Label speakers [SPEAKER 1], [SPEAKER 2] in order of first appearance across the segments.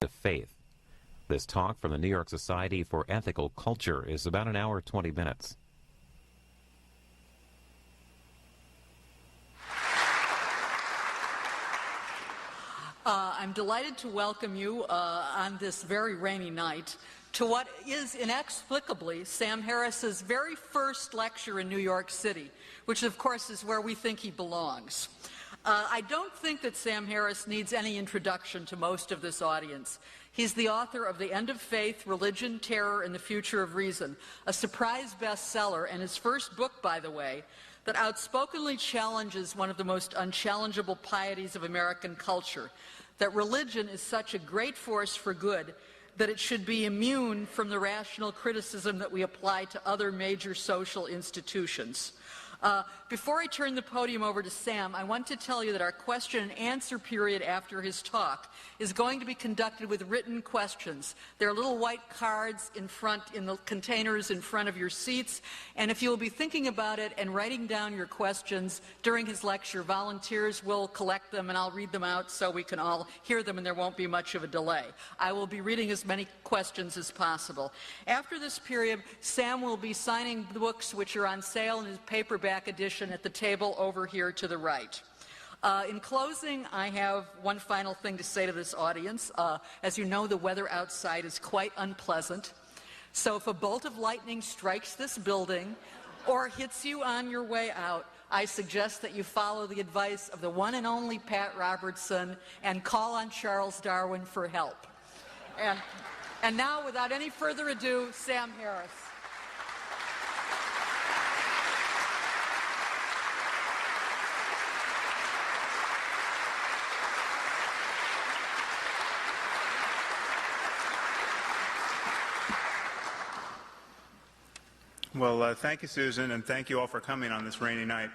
[SPEAKER 1] of faith. This talk from the New York Society for Ethical Culture is about an hour, 20 minutes.
[SPEAKER 2] I'm delighted to welcome you on this very rainy night to what is inexplicably Sam Harris's very first lecture in New York City, which of course is where we think he belongs. I don't think that Sam Harris needs any introduction to most of this audience. He's the author of The End of Faith, Religion, Terror, and the Future of Reason, a surprise bestseller, and his first book, by the way, that outspokenly challenges one of the most unchallengeable pieties of American culture, that religion is such a great force for good that it should be immune from the rational criticism that we apply to other major social institutions. Before I turn the podium over to Sam, I want to tell you that our question and answer period after his talk is going to be conducted with written questions. There are little white cards in the containers in front of your seats, and if you'll be thinking about it and writing down your questions during his lecture, volunteers will collect them and I'll read them out so we can all hear them and there won't be much of a delay. I will be reading as many questions as possible. After this period, Sam will be signing the books which are on sale in his paperback edition at the table over here to the right. In closing, I have one final thing to say to this audience. As you know, the weather outside is quite unpleasant. So if a bolt of lightning strikes this building or hits you on your way out, I suggest that you follow the advice of the one and only Pat Robertson and call on Charles Darwin for help. And now, without any further ado, Sam Harris.
[SPEAKER 3] Well, thank you, Susan, and thank you all for coming on this rainy night.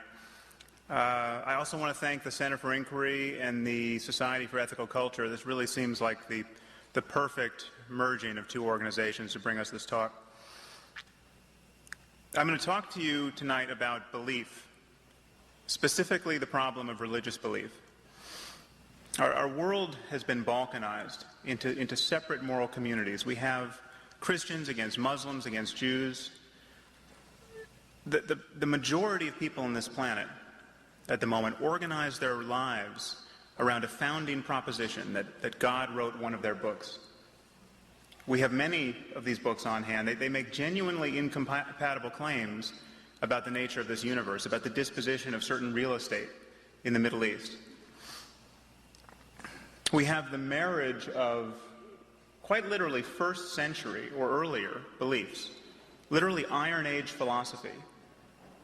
[SPEAKER 3] I also want to thank the Center for Inquiry and the Society for Ethical Culture. This really seems like the perfect merging of two organizations to bring us this talk. I'm going to talk to you tonight about belief, specifically the problem of religious belief. Our world has been balkanized into separate moral communities. We have Christians against Muslims, against Jews. The majority of people on this planet at the moment organize their lives around a founding proposition that God wrote one of their books. We have many of these books on hand. They make genuinely incompatible claims about the nature of this universe, about the disposition of certain real estate in the Middle East. We have the marriage of quite literally first century or earlier beliefs, literally Iron Age philosophy,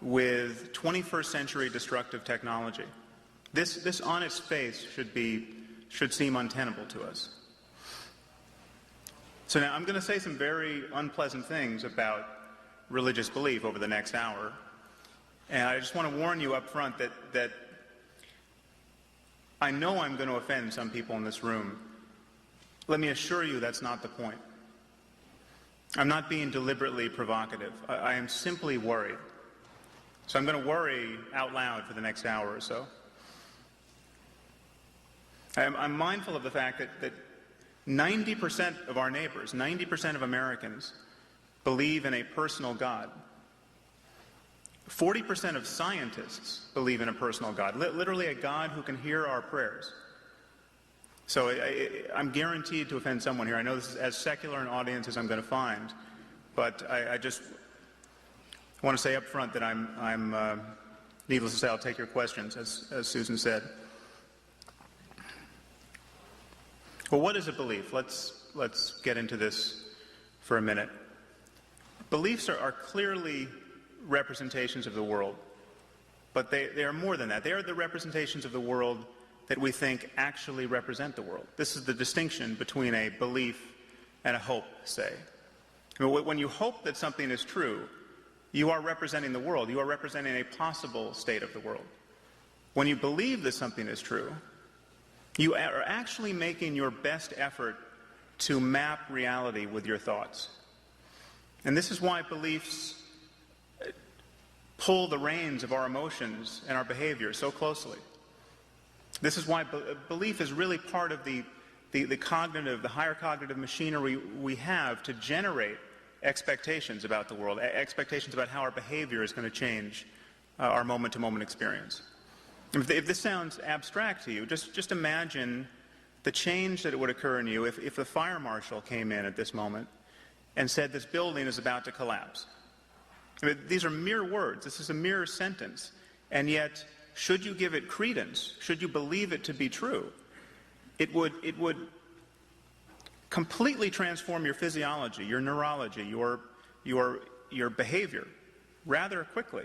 [SPEAKER 3] with 21st century destructive technology. This on its face should seem untenable to us. So now I'm going to say some very unpleasant things about religious belief over the next hour. And I just want to warn you up front that I know I'm going to offend some people in this room. Let me assure you that's not the point. I'm not being deliberately provocative. I am simply worried. So I'm going to worry out loud for the next hour or so. I'm mindful of the fact that 90% of our neighbors, 90% of Americans, believe in a personal God. 40% of scientists believe in a personal God, literally a God who can hear our prayers. So I'm guaranteed to offend someone here. I know this is as secular an audience as I'm going to find, but I just want to say up front that I'm needless to say, I'll take your questions, as Susan said. Well, what is a belief? Let's get into this for a minute. Beliefs are clearly representations of the world, but they are more than that. They are the representations of the world that we think actually represent the world. This is the distinction between a belief and a hope, say. When you hope that something is true, you are representing the world. You are representing a possible state of the world. When you believe that something is true, you are actually making your best effort to map reality with your thoughts. And this is why beliefs pull the reins of our emotions and our behavior so closely. This is why belief is really part of the the higher cognitive machinery we have to generate expectations about the world, expectations about how our behavior is going to change our moment-to-moment experience. If this sounds abstract to you, just imagine the change that would occur in you if the fire marshal came in at this moment and said this building is about to collapse. I mean, these are mere words. This is a mere sentence. And yet, should you give it credence, should you believe it to be true, it would completely transform your physiology, your neurology, your behavior rather quickly.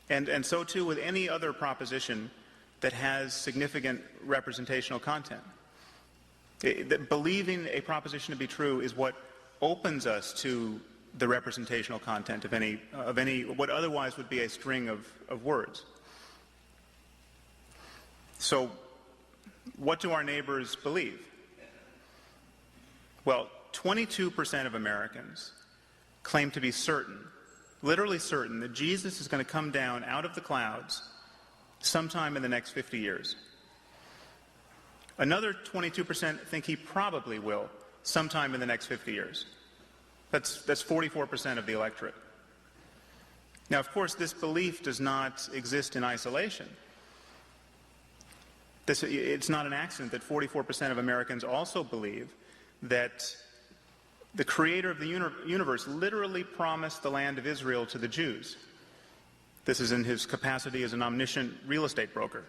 [SPEAKER 3] And so too with any other proposition that has significant representational content. Believing a proposition to be true is what opens us to the representational content of any what otherwise would be a string of words. So, what do our neighbors believe? Well, 22% of Americans claim to be certain, literally certain, that Jesus is going to come down out of the clouds sometime in the next 50 years. Another 22% think he probably will sometime in the next 50 years. That's 44% of the electorate. Now, of course, this belief does not exist in isolation. It's not an accident that 44% of Americans also believe that the creator of the universe literally promised the land of Israel to the Jews. This is in his capacity as an omniscient real estate broker.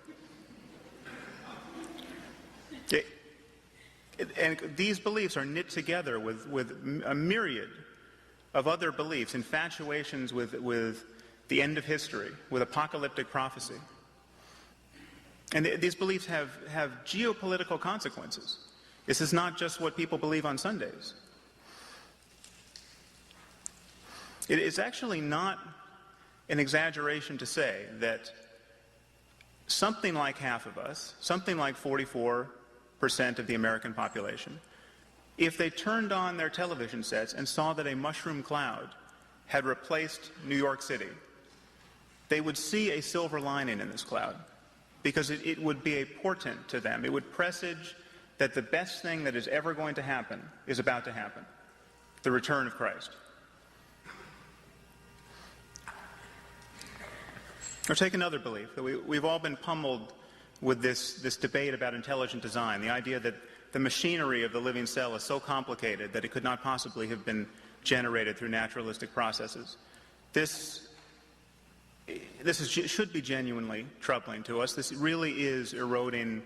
[SPEAKER 3] And these beliefs are knit together with a myriad of other beliefs, infatuations with the end of history, with apocalyptic prophecy. And these beliefs have geopolitical consequences. This is not just what people believe on Sundays. It is actually not an exaggeration to say that something like half of us, something like 44% of the American population, if they turned on their television sets and saw that a mushroom cloud had replaced New York City, they would see a silver lining in this cloud, because it would be a portent to them. It would presage that the best thing that is ever going to happen is about to happen, the return of Christ. Or take another belief, that we've all been pummeled with this debate about intelligent design, the idea that the machinery of the living cell is so complicated that it could not possibly have been generated through naturalistic processes. This should be genuinely troubling to us. This really is eroding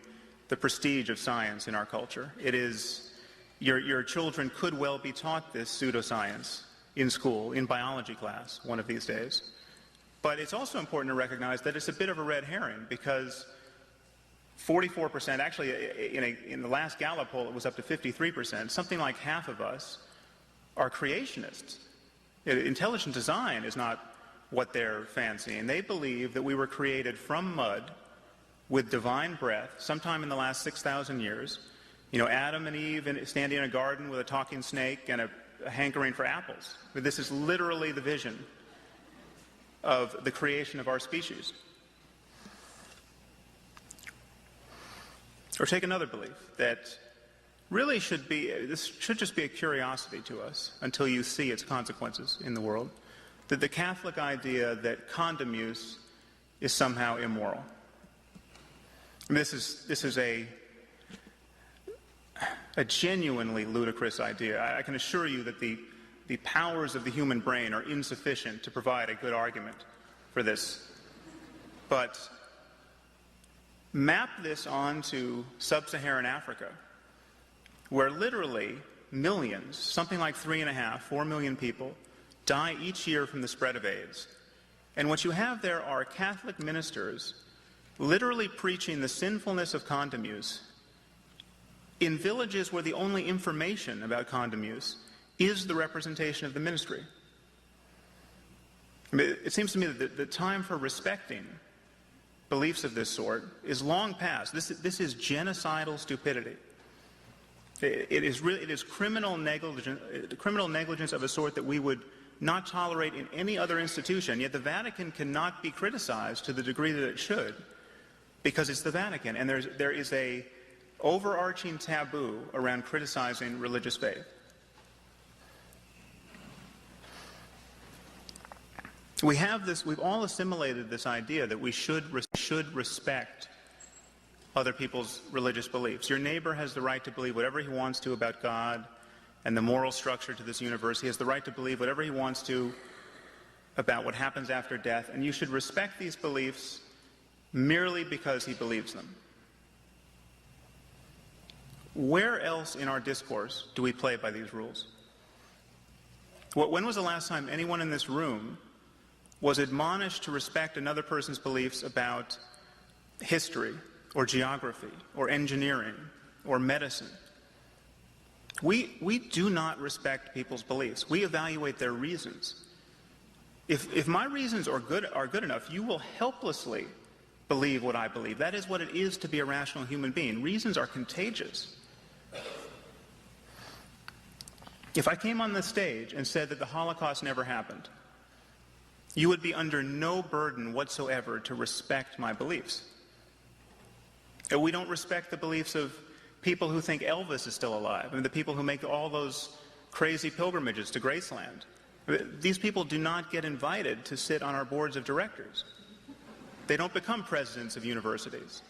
[SPEAKER 3] the prestige of science in our culture. It is, your children could well be taught this pseudoscience in school, in biology class, one of these days. But it's also important to recognize that it's a bit of a red herring, because 44%, actually in the last Gallup poll it was up to 53%, something like half of us are creationists. Intelligent design is not what they're fancying. They believe that we were created from mud with divine breath sometime in the last 6,000 years. You know, Adam and Eve standing in a garden with a talking snake and a hankering for apples. But this is literally the vision of the creation of our species. Or take another belief that really this should just be a curiosity to us until you see its consequences in the world. That the Catholic idea that condom use is somehow immoral. I mean, this is a genuinely ludicrous idea. I can assure you that the powers of the human brain are insufficient to provide a good argument for this. But map this onto sub-Saharan Africa, where literally millions, something like 3.5, 4 million people, die each year from the spread of AIDS. And what you have there are Catholic ministers literally preaching the sinfulness of condom use in villages where the only information about condom use is the representation of the ministry. I mean, it seems to me that the time for respecting beliefs of this sort is long past. This is genocidal stupidity. It is criminal negligence of a sort that we would not tolerate in any other institution. Yet the Vatican cannot be criticized to the degree that it should, because it's the Vatican, and there is a overarching taboo around criticizing religious faith. We've all assimilated this idea that we should respect other people's religious beliefs. Your neighbor has the right to believe whatever he wants to about God and the moral structure to this universe. He has the right to believe whatever he wants to about what happens after death, and you should respect these beliefs merely because he believes them. Where else in our discourse do we play by these rules? When was the last time anyone in this room was admonished to respect another person's beliefs about history or geography or engineering or medicine? We do not respect people's beliefs. We evaluate their reasons. If my reasons are good enough, you will helplessly believe what I believe. That is what it is to be a rational human being. Reasons are contagious. If I came on this stage and said that the Holocaust never happened, you would be under no burden whatsoever to respect my beliefs. We don't respect the beliefs of people who think Elvis is still alive, and the people who make all those crazy pilgrimages to Graceland. These people do not get invited to sit on our boards of directors. They don't become presidents of universities.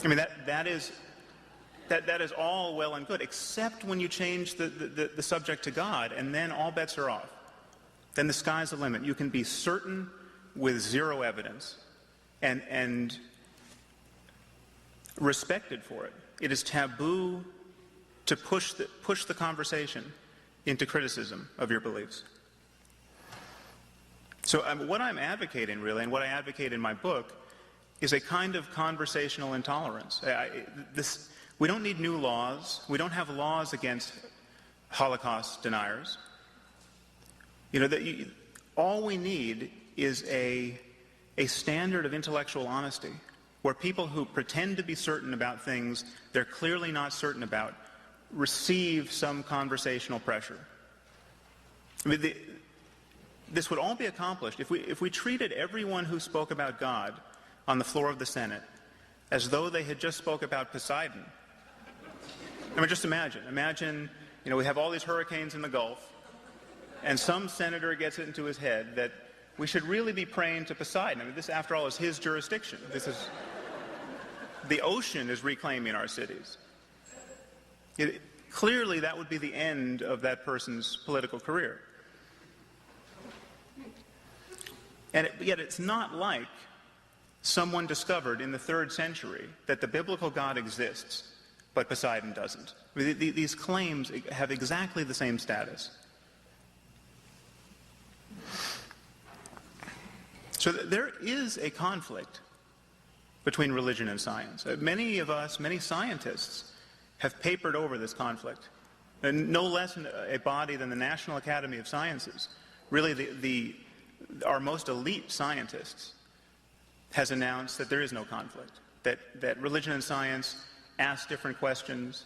[SPEAKER 3] I mean, that is all well and good, except when you change the subject to God, and then all bets are off. Then the sky's the limit. You can be certain with zero evidence and respected for it. It is taboo to push the conversation into criticism of your beliefs. So what I'm advocating, really, and what I advocate in my book, is a kind of conversational intolerance. We don't need new laws. We don't have laws against Holocaust deniers. All we need is a standard of intellectual honesty where people who pretend to be certain about things they're clearly not certain about receive some conversational pressure. I mean, this would all be accomplished if we treated everyone who spoke about God on the floor of the Senate as though they had just spoke about Poseidon. I mean, just imagine, we have all these hurricanes in the Gulf, and some senator gets it into his head that we should really be praying to Poseidon. I mean, this, after all, is his jurisdiction. The ocean is reclaiming our cities. Clearly, that would be the end of that person's political career. And yet it's not like someone discovered in the 3rd century that the biblical God exists, but Poseidon doesn't. I mean, these claims have exactly the same status. So there is a conflict between religion and science. Many scientists, have papered over this conflict. And no less a body than the National Academy of Sciences, really our most elite scientists, has announced that there is no conflict, that religion and science ask different questions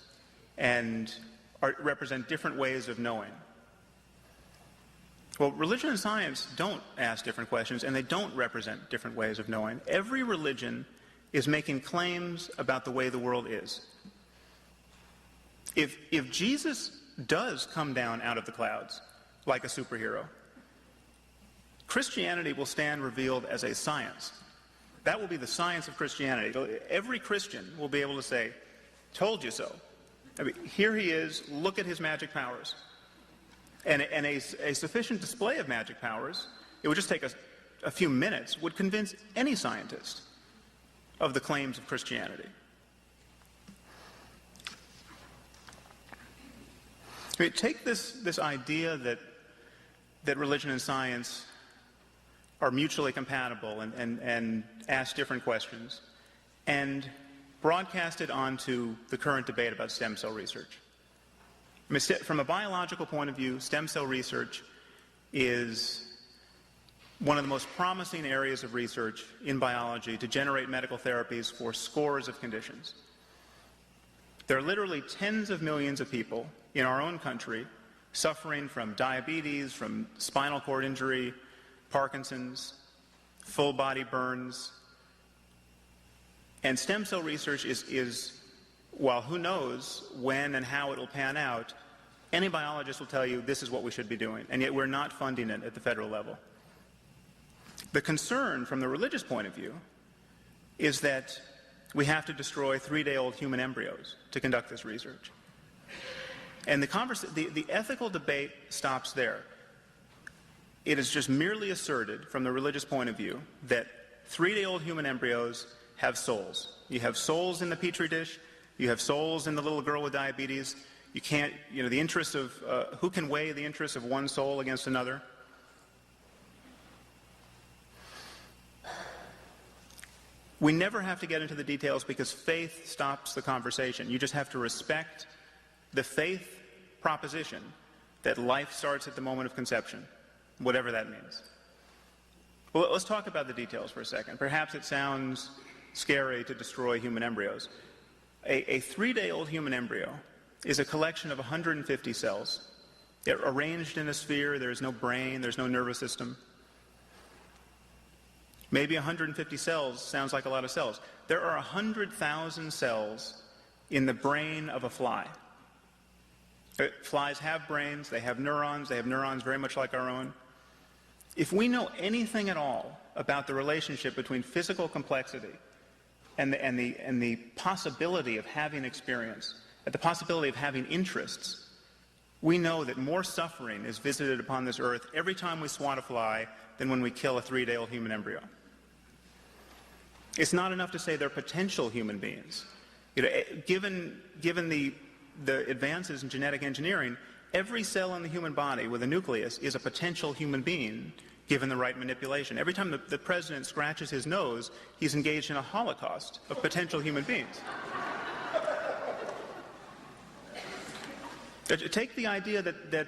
[SPEAKER 3] and represent different ways of knowing. Well, religion and science don't ask different questions, and they don't represent different ways of knowing. Every religion is making claims about the way the world is. If Jesus does come down out of the clouds like a superhero, Christianity will stand revealed as a science. That will be the science of Christianity. Every Christian will be able to say, "Told you so." I mean, here he is, look at his magic powers. And a sufficient display of magic powers, it would just take a few minutes, would convince any scientist of the claims of Christianity. I mean, take this idea that religion and science are mutually compatible and ask different questions, and broadcast it onto the current debate about stem cell research. I mean, from a biological point of view, stem cell research is one of the most promising areas of research in biology to generate medical therapies for scores of conditions. There are literally tens of millions of people in our own country suffering from diabetes, from spinal cord injury, Parkinson's, full body burns, And stem cell research is, while who knows when and how it will pan out, any biologist will tell you this is what we should be doing, and yet we're not funding it at the federal level. The concern from the religious point of view is that we have to destroy 3-day-old human embryos to conduct this research. And the ethical debate stops there. It is just merely asserted from the religious point of view that 3-day-old human embryos have souls. You have souls in the petri dish, you have souls in the little girl with diabetes. You can't, the interests of, who can weigh the interests of one soul against another? We never have to get into the details because faith stops the conversation. You just have to respect the faith proposition that life starts at the moment of conception, whatever that means. Well, let's talk about the details for a second. Perhaps it sounds scary to destroy human embryos. A 3-day-old human embryo is a collection of 150 cells. They're arranged in a sphere. There is no brain. There's no nervous system. Maybe 150 cells sounds like a lot of cells. There are 100,000 cells in the brain of a fly. Flies have brains. They have neurons. They have neurons very much like our own. If we know anything at all about the relationship between physical complexity and the possibility of having experience, and the possibility of having interests, we know that more suffering is visited upon this earth every time we swat a fly than when we kill a 3-day-old human embryo. It's not enough to say they're potential human beings. Given the advances in genetic engineering, every cell in the human body with a nucleus is a potential human being given the right manipulation. Every time the president scratches his nose, he's engaged in a holocaust of potential human beings. Take the idea that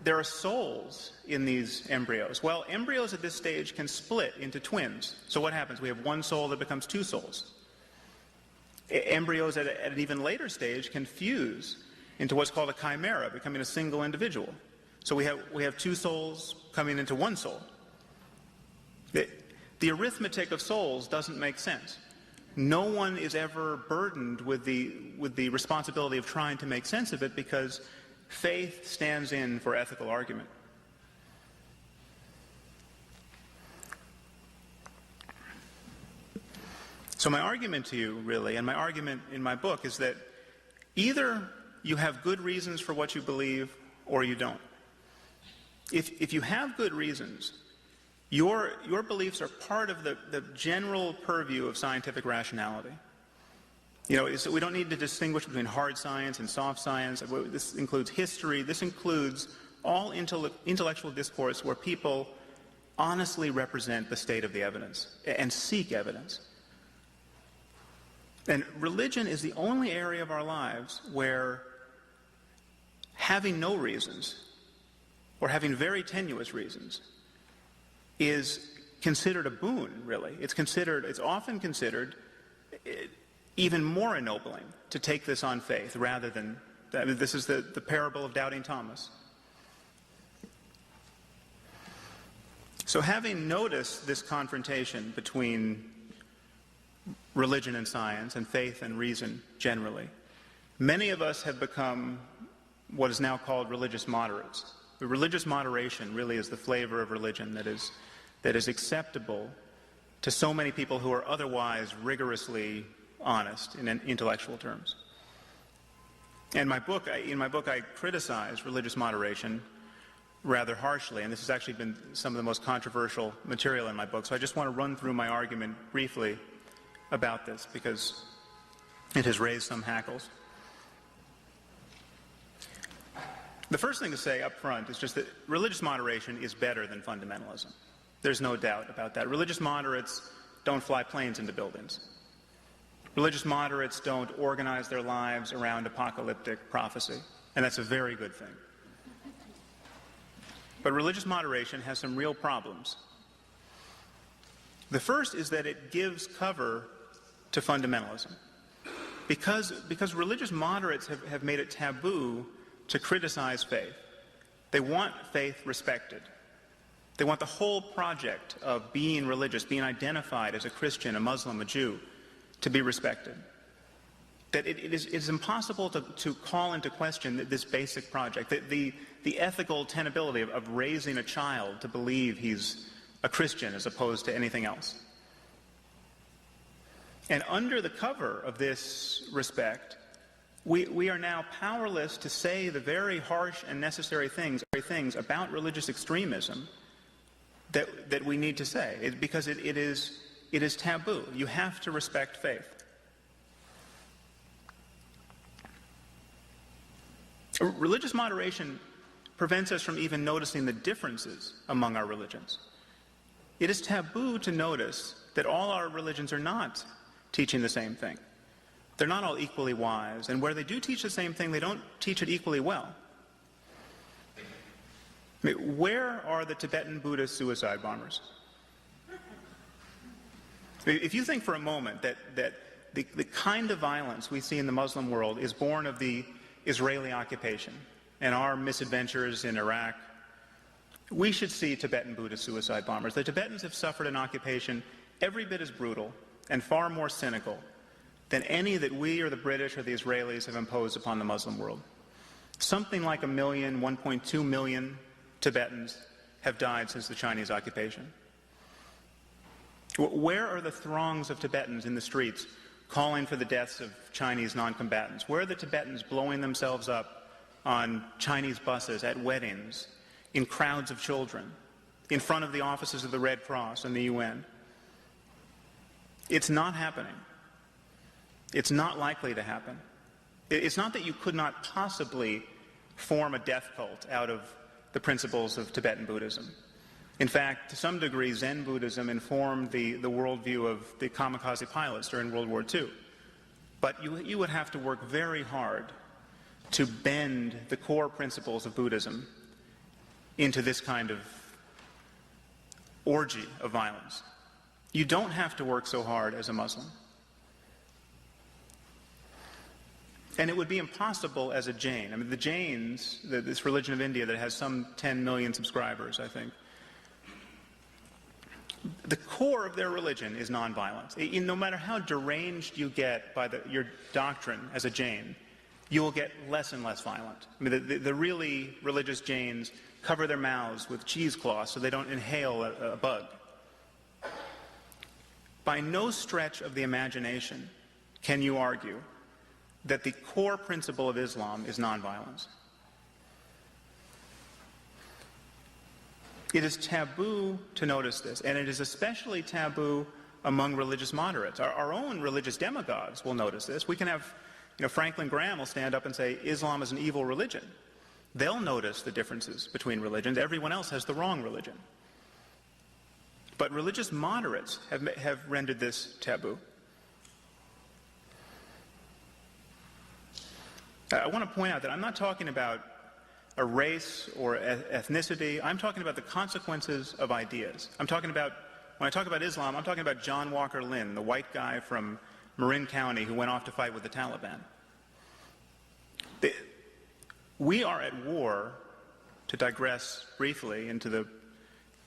[SPEAKER 3] there are souls in these embryos. Well, embryos at this stage can split into twins. So what happens? We have one soul that becomes 2 souls. Embryos at an even later stage can fuse into what's called a chimera, becoming a single individual. So we have 2 souls coming into 1 soul. The arithmetic of souls doesn't make sense. No one is ever burdened with the responsibility of trying to make sense of it because faith stands in for ethical argument. So my argument to you, really, and my argument in my book is that either you have good reasons for what you believe or you don't. If you have good reasons, your beliefs are part of the general purview of scientific rationality. So we don't need to distinguish between hard science and soft science. This includes history. This includes all intellectual discourse where people honestly represent the state of the evidence and seek evidence. And religion is the only area of our lives where having no reasons or having very tenuous reasons is considered a boon, really. It's often considered even more ennobling to take this on faith rather than, this is the parable of doubting Thomas. So having noticed this confrontation between religion and science and faith and reason generally, many of us have become what is now called religious moderates. The religious moderation really is the flavor of religion that is acceptable to so many people who are otherwise rigorously honest in intellectual terms. And in my book, I criticize religious moderation rather harshly, and this has actually been some of the most controversial material in my book. So I just want to run through my argument briefly about this because it has raised some hackles. The first thing to say up front is just that religious moderation is better than fundamentalism. There's no doubt about that. Religious moderates don't fly planes into buildings. Religious moderates don't organize their lives around apocalyptic prophecy, and that's a very good thing. But religious moderation has some real problems. The first is that it gives cover to fundamentalism. Because religious moderates have made it taboo to criticize faith. They want faith respected. They want the whole project of being religious, being identified as a Christian, a Muslim, a Jew, to be respected. That it is impossible to call into question this basic project, the ethical tenability of raising a child to believe he's a Christian as opposed to anything else. And under the cover of this respect, we are now powerless to say the very harsh and necessary things about religious extremism that we need to say, because it is taboo. You have to respect faith. Religious moderation prevents us from even noticing the differences among our religions. It is taboo to notice that all our religions are not teaching the same thing. They're not all equally wise, and where they do teach the same thing, they don't teach it equally well. I mean, where are the Tibetan Buddhist suicide bombers? If you think for a moment that the kind of violence we see in the Muslim world is born of the Israeli occupation and our misadventures in Iraq, we should see Tibetan Buddhist suicide bombers. The Tibetans have suffered an occupation every bit as brutal and far more cynical than any that we or the British or the Israelis have imposed upon the Muslim world. Something like 1 million, 1.2 million Tibetans have died since the Chinese occupation. Where are the throngs of Tibetans in the streets calling for the deaths of Chinese non-combatants? Where are the Tibetans blowing themselves up on Chinese buses, at weddings, in crowds of children, in front of the offices of the Red Cross and the UN? It's not happening. It's not likely to happen. It's not that you could not possibly form a death cult out of the principles of Tibetan Buddhism. In fact, to some degree, Zen Buddhism informed the worldview of the kamikaze pilots during World War II. But you would have to work very hard to bend the core principles of Buddhism into this kind of orgy of violence. You don't have to work so hard as a Muslim. And it would be impossible as a Jain. I mean, the Jains, this religion of India that has some 10 million subscribers, I think, the core of their religion is nonviolence. No matter how deranged you get by your doctrine as a Jain, you will get less and less violent. I mean, the really religious Jains cover their mouths with cheesecloths so they don't inhale a bug. By no stretch of the imagination can you argue that the core principle of Islam is nonviolence. It is taboo to notice this, and it is especially taboo among religious moderates. Our own religious demagogues will notice this. We can have, Franklin Graham will stand up and say, Islam is an evil religion. They'll notice the differences between religions. Everyone else has the wrong religion. But religious moderates have rendered this taboo. I want to point out that I'm not talking about a race or ethnicity. I'm talking about the consequences of ideas. When I talk about Islam, I'm talking about John Walker Lynn, the white guy from Marin County who went off to fight with the Taliban. We are at war, to digress briefly into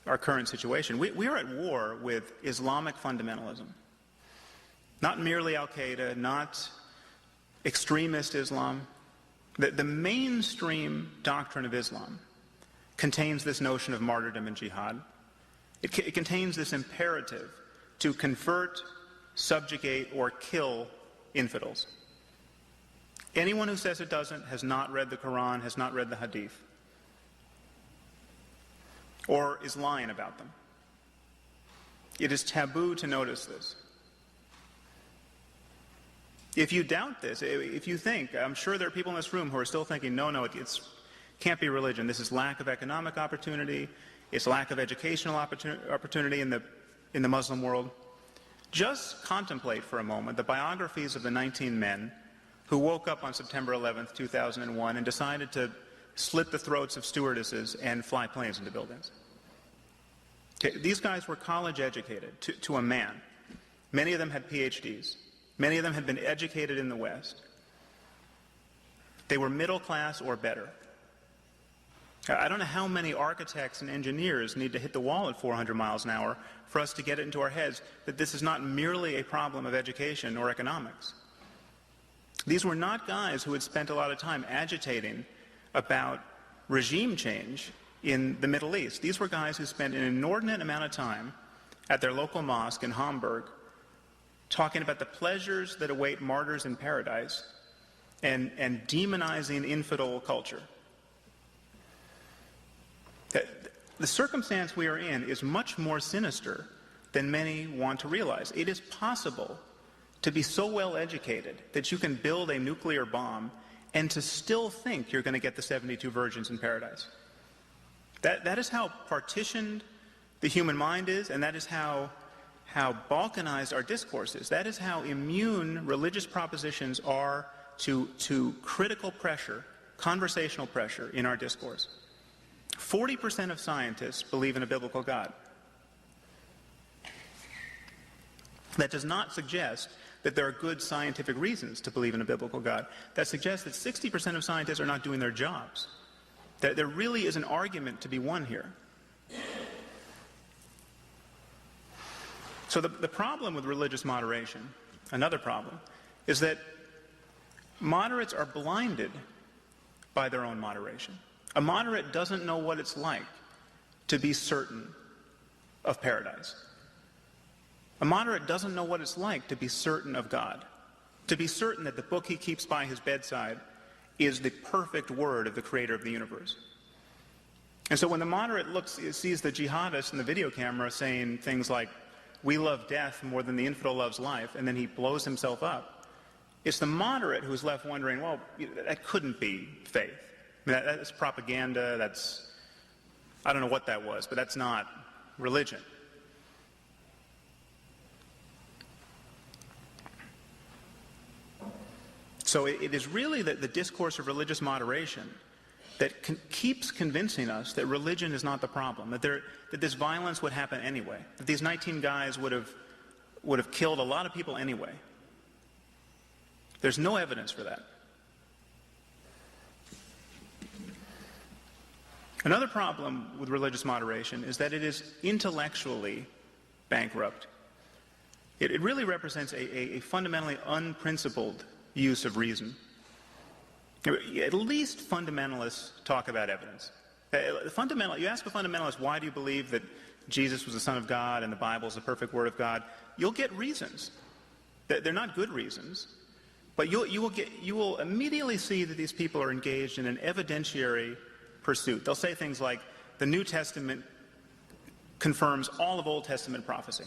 [SPEAKER 3] our current situation. We are at war with Islamic fundamentalism. Not merely Al-Qaeda, not extremist Islam. The mainstream doctrine of Islam contains this notion of martyrdom and jihad. It contains this imperative to convert, subjugate, or kill infidels. Anyone who says it doesn't has not read the Quran, has not read the Hadith, or is lying about them. It is taboo to notice this. If you doubt this, if you think, I'm sure there are people in this room who are still thinking, no, it can't be religion. This is lack of economic opportunity. It's lack of educational opportunity in the Muslim world. Just contemplate for a moment the biographies of the 19 men who woke up on September 11th, 2001 and decided to slit the throats of stewardesses and fly planes into buildings. Okay, these guys were college educated to a man. Many of them had PhDs. Many of them had been educated in the West. They were middle class or better. I don't know how many architects and engineers need to hit the wall at 400 miles an hour for us to get it into our heads that this is not merely a problem of education or economics. These were not guys who had spent a lot of time agitating about regime change in the Middle East. These were guys who spent an inordinate amount of time at their local mosque in Hamburg talking about the pleasures that await martyrs in paradise and demonizing infidel culture. The circumstance we are in is much more sinister than many want to realize. It is possible to be so well educated that you can build a nuclear bomb and to still think you're going to get the 72 virgins in paradise. That is how partitioned the human mind is, and that is how balkanized our discourse is. That is how immune religious propositions are to critical pressure, conversational pressure in our discourse. 40% of scientists believe in a biblical God. That does not suggest that there are good scientific reasons to believe in a biblical God. That suggests that 60% of scientists are not doing their jobs. That there really is an argument to be won here. So the problem with religious moderation, another problem, is that moderates are blinded by their own moderation. A moderate doesn't know what it's like to be certain of paradise. A moderate doesn't know what it's like to be certain of God, to be certain that the book he keeps by his bedside is the perfect word of the creator of the universe. And so when the moderate sees the jihadist in the video camera saying things like, "We love death more than the infidel loves life," and then he blows himself up, it's the moderate who's left wondering, well, that couldn't be faith. I mean, that's propaganda, I don't know what that was, but that's not religion. So it is really the discourse of religious moderation that keeps convincing us that religion is not the problem, that this violence would happen anyway, that these 19 guys would have killed a lot of people anyway. There's no evidence for that. Another problem with religious moderation is that it is intellectually bankrupt. It really represents a fundamentally unprincipled use of reason. At least fundamentalists talk about evidence. You ask a fundamentalist, why do you believe that Jesus was the Son of God and the Bible is the perfect Word of God? You'll get reasons. They're not good reasons, but you will immediately see that these people are engaged in an evidentiary pursuit. They'll say things like, the New Testament confirms all of Old Testament prophecy,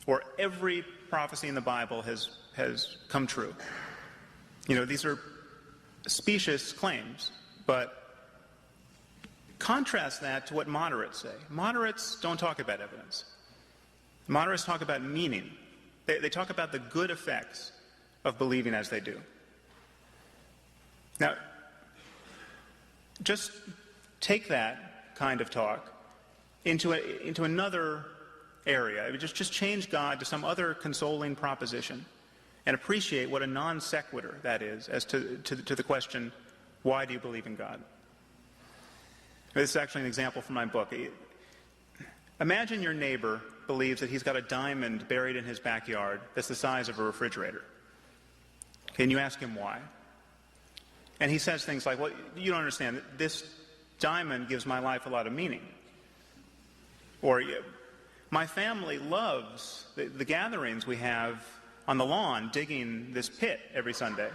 [SPEAKER 3] or every prophecy in the Bible has come true. These are specious claims, but contrast that to what moderates say. Moderates don't talk about evidence. Moderates talk about meaning. They talk about the good effects of believing as they do. Now, just take that kind of talk into another area. Just change God to some other consoling proposition and appreciate what a non sequitur that is as to the question, why do you believe in God? This is actually an example from my book. Imagine your neighbor believes that he's got a diamond buried in his backyard that's the size of a refrigerator. Okay, and you ask him why. And he says things like, well, you don't understand. This diamond gives my life a lot of meaning. Or, my family loves the gatherings we have on the lawn digging this pit every Sunday.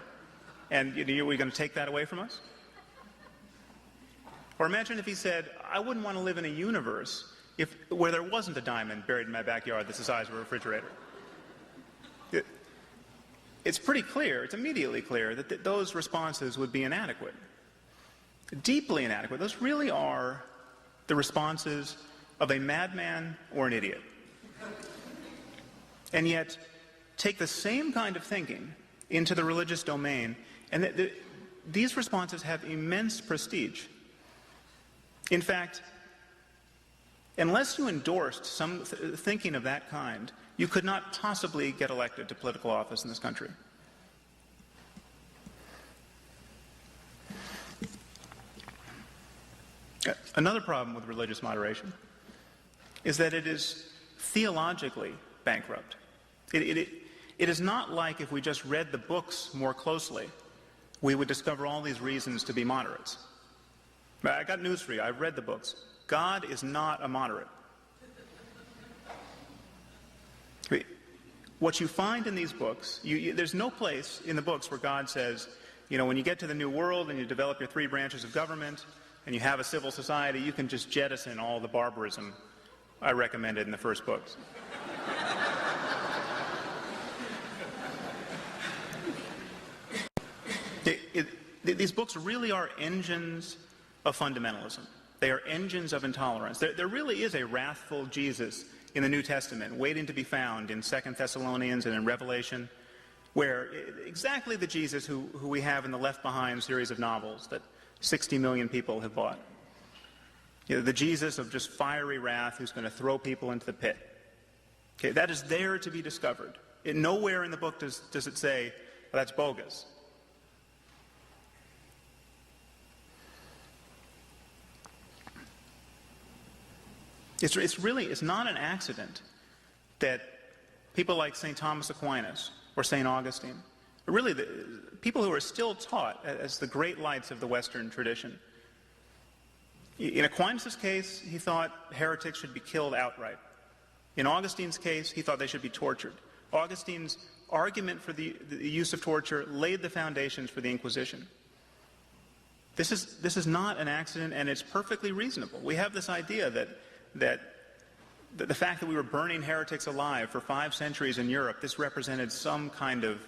[SPEAKER 3] And are we going to take that away from us? Or imagine if he said, I wouldn't want to live in a universe where there wasn't a diamond buried in my backyard that's the size of a refrigerator. It's pretty clear, it's immediately clear that those responses would be inadequate. Deeply inadequate. Those really are the responses of a madman or an idiot. And yet, take the same kind of thinking into the religious domain, and these responses have immense prestige. In fact, unless you endorsed some thinking of that kind, you could not possibly get elected to political office in this country. Another problem with religious moderation is that it is theologically bankrupt. It is not like if we just read the books more closely, we would discover all these reasons to be moderates. I got news for you. I've read the books. God is not a moderate. What you find in these books, there's no place in the books where God says, you know, when you get to the New World and you develop your 3 branches of government and you have a civil society, you can just jettison all the barbarism I recommended in the first books. These books really are engines of fundamentalism. They are engines of intolerance. There really is a wrathful Jesus in the New Testament waiting to be found in 2 Thessalonians and in Revelation, where exactly the Jesus who we have in the Left Behind series of novels that 60 million people have bought. You know, the Jesus of just fiery wrath who's going to throw people into the pit. Okay, that is there to be discovered. Nowhere in the book does it say, well, that's bogus. It's not an accident that people like St. Thomas Aquinas or St. Augustine, or really the people who are still taught as the great lights of the Western tradition. In Aquinas' case, he thought heretics should be killed outright. In Augustine's case, he thought they should be tortured. Augustine's argument for the use of torture laid the foundations for the Inquisition. This is not an accident, and it's perfectly reasonable. We have this idea that the fact that we were burning heretics alive for 5 centuries in Europe, this represented some kind of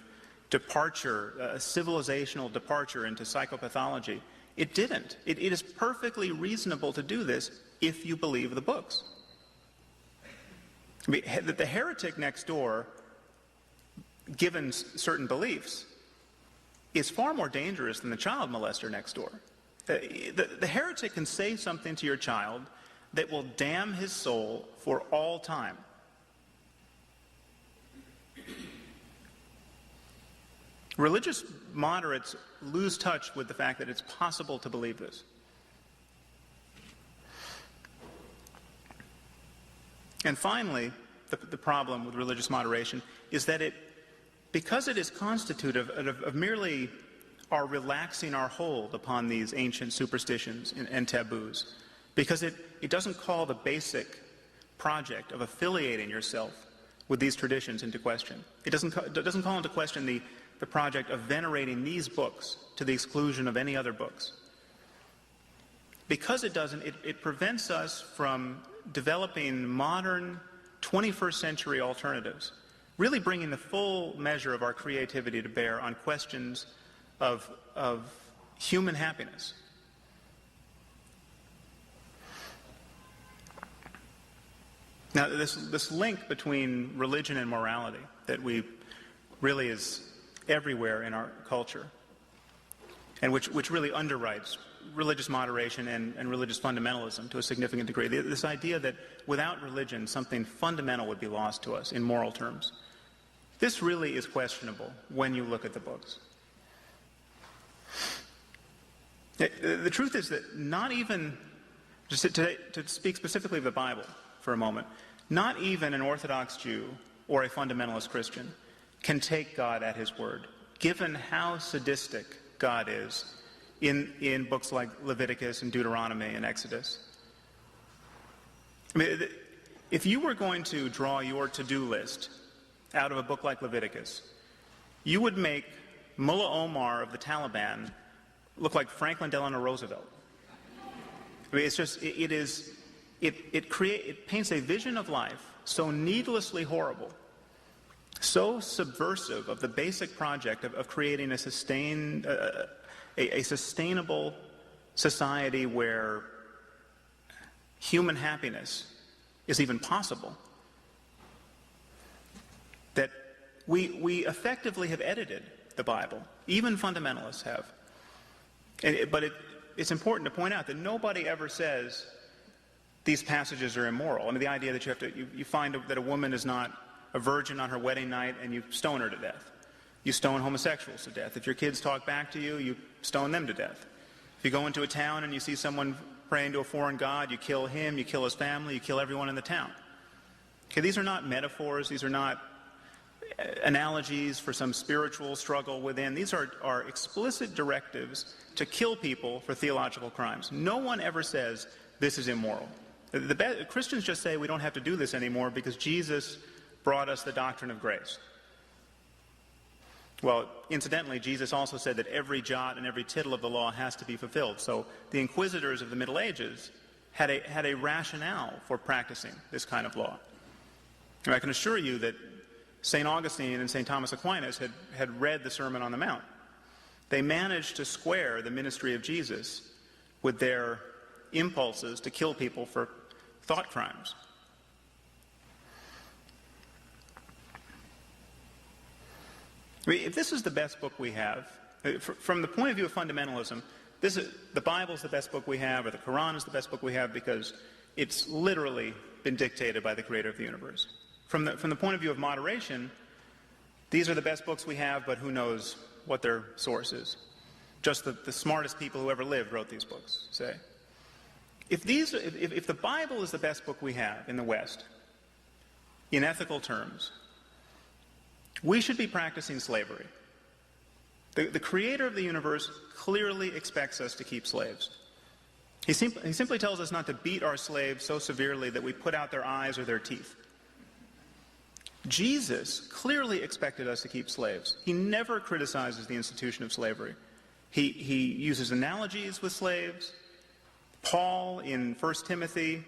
[SPEAKER 3] departure, a civilizational departure into psychopathology. It didn't. It is perfectly reasonable to do this if you believe the books. I mean, the heretic next door, given certain beliefs, is far more dangerous than the child molester next door. The heretic can say something to your child that will damn his soul for all time. Religious moderates lose touch with the fact that it's possible to believe this. And finally, the problem with religious moderation is that because it is constitutive of merely our relaxing our hold upon these ancient superstitions and taboos, because it doesn't call the basic project of affiliating yourself with these traditions into question. It doesn't call into question the project of venerating these books to the exclusion of any other books. Because it doesn't, it prevents us from developing modern 21st century alternatives, really bringing the full measure of our creativity to bear on questions of human happiness. Now, this link between religion and morality that really is everywhere in our culture, and which really underwrites religious moderation and religious fundamentalism to a significant degree. This idea that without religion, something fundamental would be lost to us in moral terms. This really is questionable when you look at the books. The truth is that not even, just to speak specifically of the Bible for a moment, not even an Orthodox Jew or a fundamentalist Christian can take God at his word, given how sadistic God is in books like Leviticus and Deuteronomy and Exodus. I mean, if you were going to draw your to-do list out of a book like Leviticus, you would make Mullah Omar of the Taliban look like Franklin Delano Roosevelt. I mean, it's just, it paints a vision of life so needlessly horrible, so subversive of the basic project of creating a sustainable society where human happiness is even possible, that we effectively have edited the Bible. Even fundamentalists have. But it's important to point out that nobody ever says these passages are immoral. I mean, the idea that you find that a woman is not a virgin on her wedding night and you stone her to death. You stone homosexuals to death. If your kids talk back to you, you stone them to death. If you go into a town and you see someone praying to a foreign god, you kill him, you kill his family, you kill everyone in the town. Okay, these are not metaphors, these are not analogies for some spiritual struggle within. These are explicit directives to kill people for theological crimes. No one ever says this is immoral. Christians just say we don't have to do this anymore because Jesus brought us the doctrine of grace. Well, incidentally, Jesus also said that every jot and every tittle of the law has to be fulfilled. So the inquisitors of the Middle Ages had a rationale for practicing this kind of law. And I can assure you that St. Augustine and St. Thomas Aquinas had read the Sermon on the Mount. They managed to square the ministry of Jesus with their impulses to kill people for thought crimes. I mean, if this is the best book we have, from the point of view of fundamentalism, the Bible is the best book we have, or the Quran is the best book we have because it's literally been dictated by the creator of the universe. From the point of view of moderation, these are the best books we have, but who knows what their source is. Just the smartest people who ever lived wrote these books, say. If the Bible is the best book we have in the West, in ethical terms, we should be practicing slavery. The creator of the universe clearly expects us to keep slaves. He simply tells us not to beat our slaves so severely that we put out their eyes or their teeth. Jesus clearly expected us to keep slaves. He never criticizes the institution of slavery. He uses analogies with slaves. Paul, in 1 Timothy,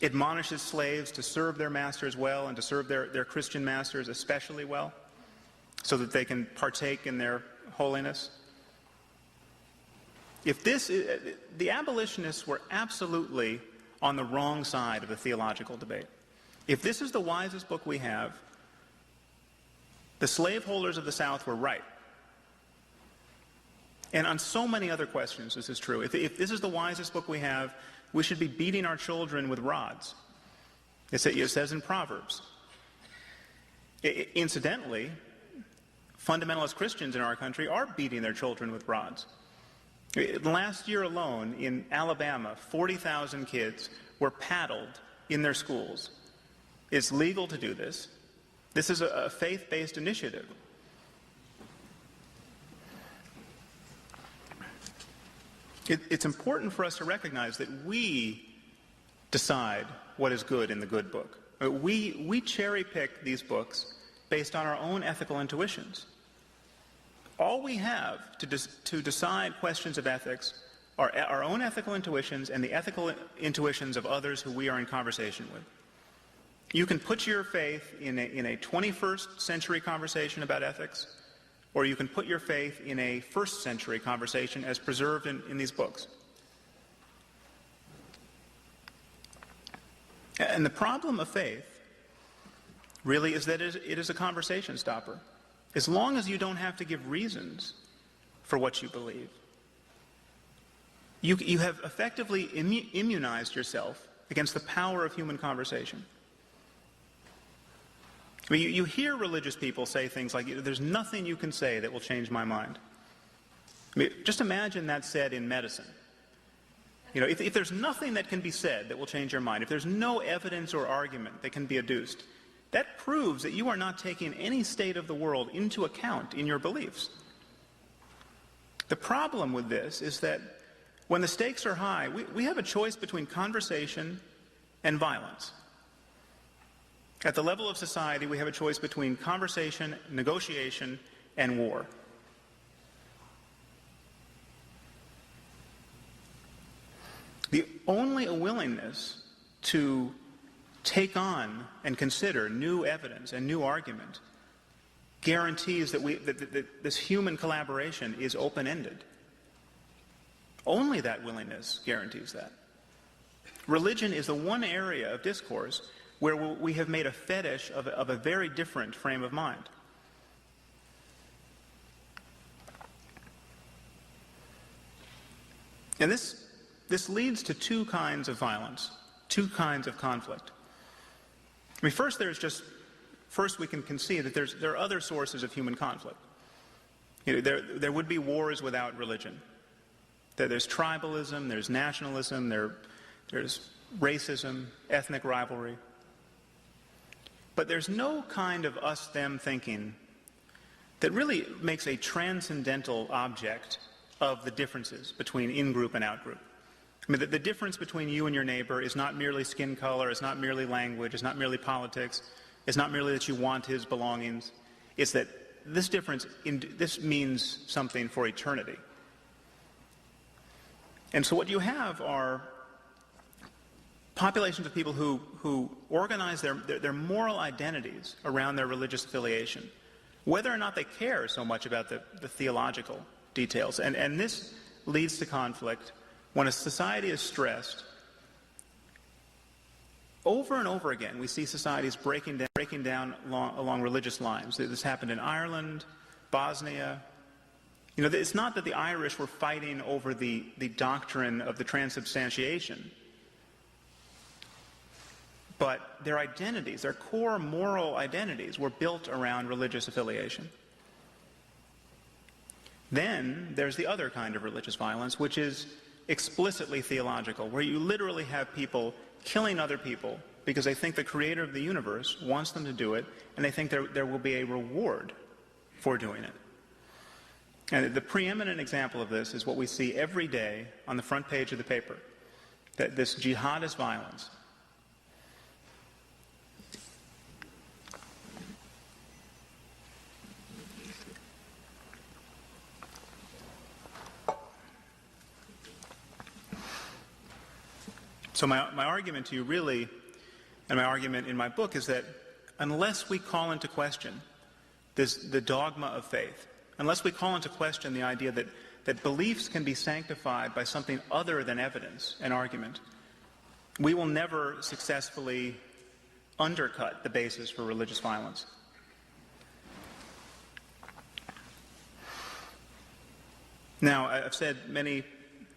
[SPEAKER 3] admonishes slaves to serve their masters well and to serve their Christian masters especially well so that they can partake in their holiness. The abolitionists were absolutely on the wrong side of the theological debate. If this is the wisest book we have, the slaveholders of the South were right. And on so many other questions, this is true. If this is the wisest book we have, we should be beating our children with rods. It says in Proverbs. Incidentally, fundamentalist Christians in our country are beating their children with rods. Last year alone, in Alabama, 40,000 kids were paddled in their schools. It's legal to do this. This is a faith-based initiative. It's important for us to recognize that we decide what is good in the good book. We cherry-pick these books based on our own ethical intuitions. All we have to decide questions of ethics are our own ethical intuitions and the ethical intuitions of others who we are in conversation with. You can put your faith in a 21st century conversation about ethics, or you can put your faith in a first century conversation as preserved in these books. And the problem of faith really is that it is a conversation stopper. As long as you don't have to give reasons for what you believe, you have effectively immunized yourself against the power of human conversation. I mean, you hear religious people say things like, there's nothing you can say that will change my mind. I mean, just imagine that said in medicine. If there's nothing that can be said that will change your mind, if there's no evidence or argument that can be adduced, that proves that you are not taking any state of the world into account in your beliefs. The problem with this is that when the stakes are high, we have a choice between conversation and violence. At the level of society, we have a choice between conversation, negotiation, and war. The only willingness to take on and consider new evidence and new argument guarantees that this human collaboration is open-ended. Only that willingness guarantees that. Religion is the one area of discourse where we have made a fetish of a very different frame of mind. And this leads to two kinds of violence, two kinds of conflict. I mean, first we can concede that there are other sources of human conflict. There would be wars without religion. There's tribalism, there's nationalism, there's racism, ethnic rivalry. But there's no kind of us-them thinking that really makes a transcendental object of the differences between in-group and out-group. I mean, the difference between you and your neighbor is not merely skin color, it's not merely language, it's not merely politics, it's not merely that you want his belongings. It's that this difference, this means something for eternity. And so what you have are populations of people who organize their moral identities around their religious affiliation, whether or not they care so much about the theological details. And this leads to conflict when a society is stressed. Over and over again, we see societies breaking down along religious lines. This happened in Ireland, Bosnia. You know, it's not that the Irish were fighting over the doctrine of the transubstantiation, but their identities, their core moral identities, were built around religious affiliation. Then there's the other kind of religious violence, which is explicitly theological, where you literally have people killing other people because they think the creator of the universe wants them to do it, and they think there will be a reward for doing it. And the preeminent example of this is what we see every day on the front page of the paper, that this jihadist violence. So my argument to you really, and my argument in my book, is that unless we call into question the dogma of faith, unless we call into question the idea that beliefs can be sanctified by something other than evidence and argument, we will never successfully undercut the basis for religious violence. Now, I've said many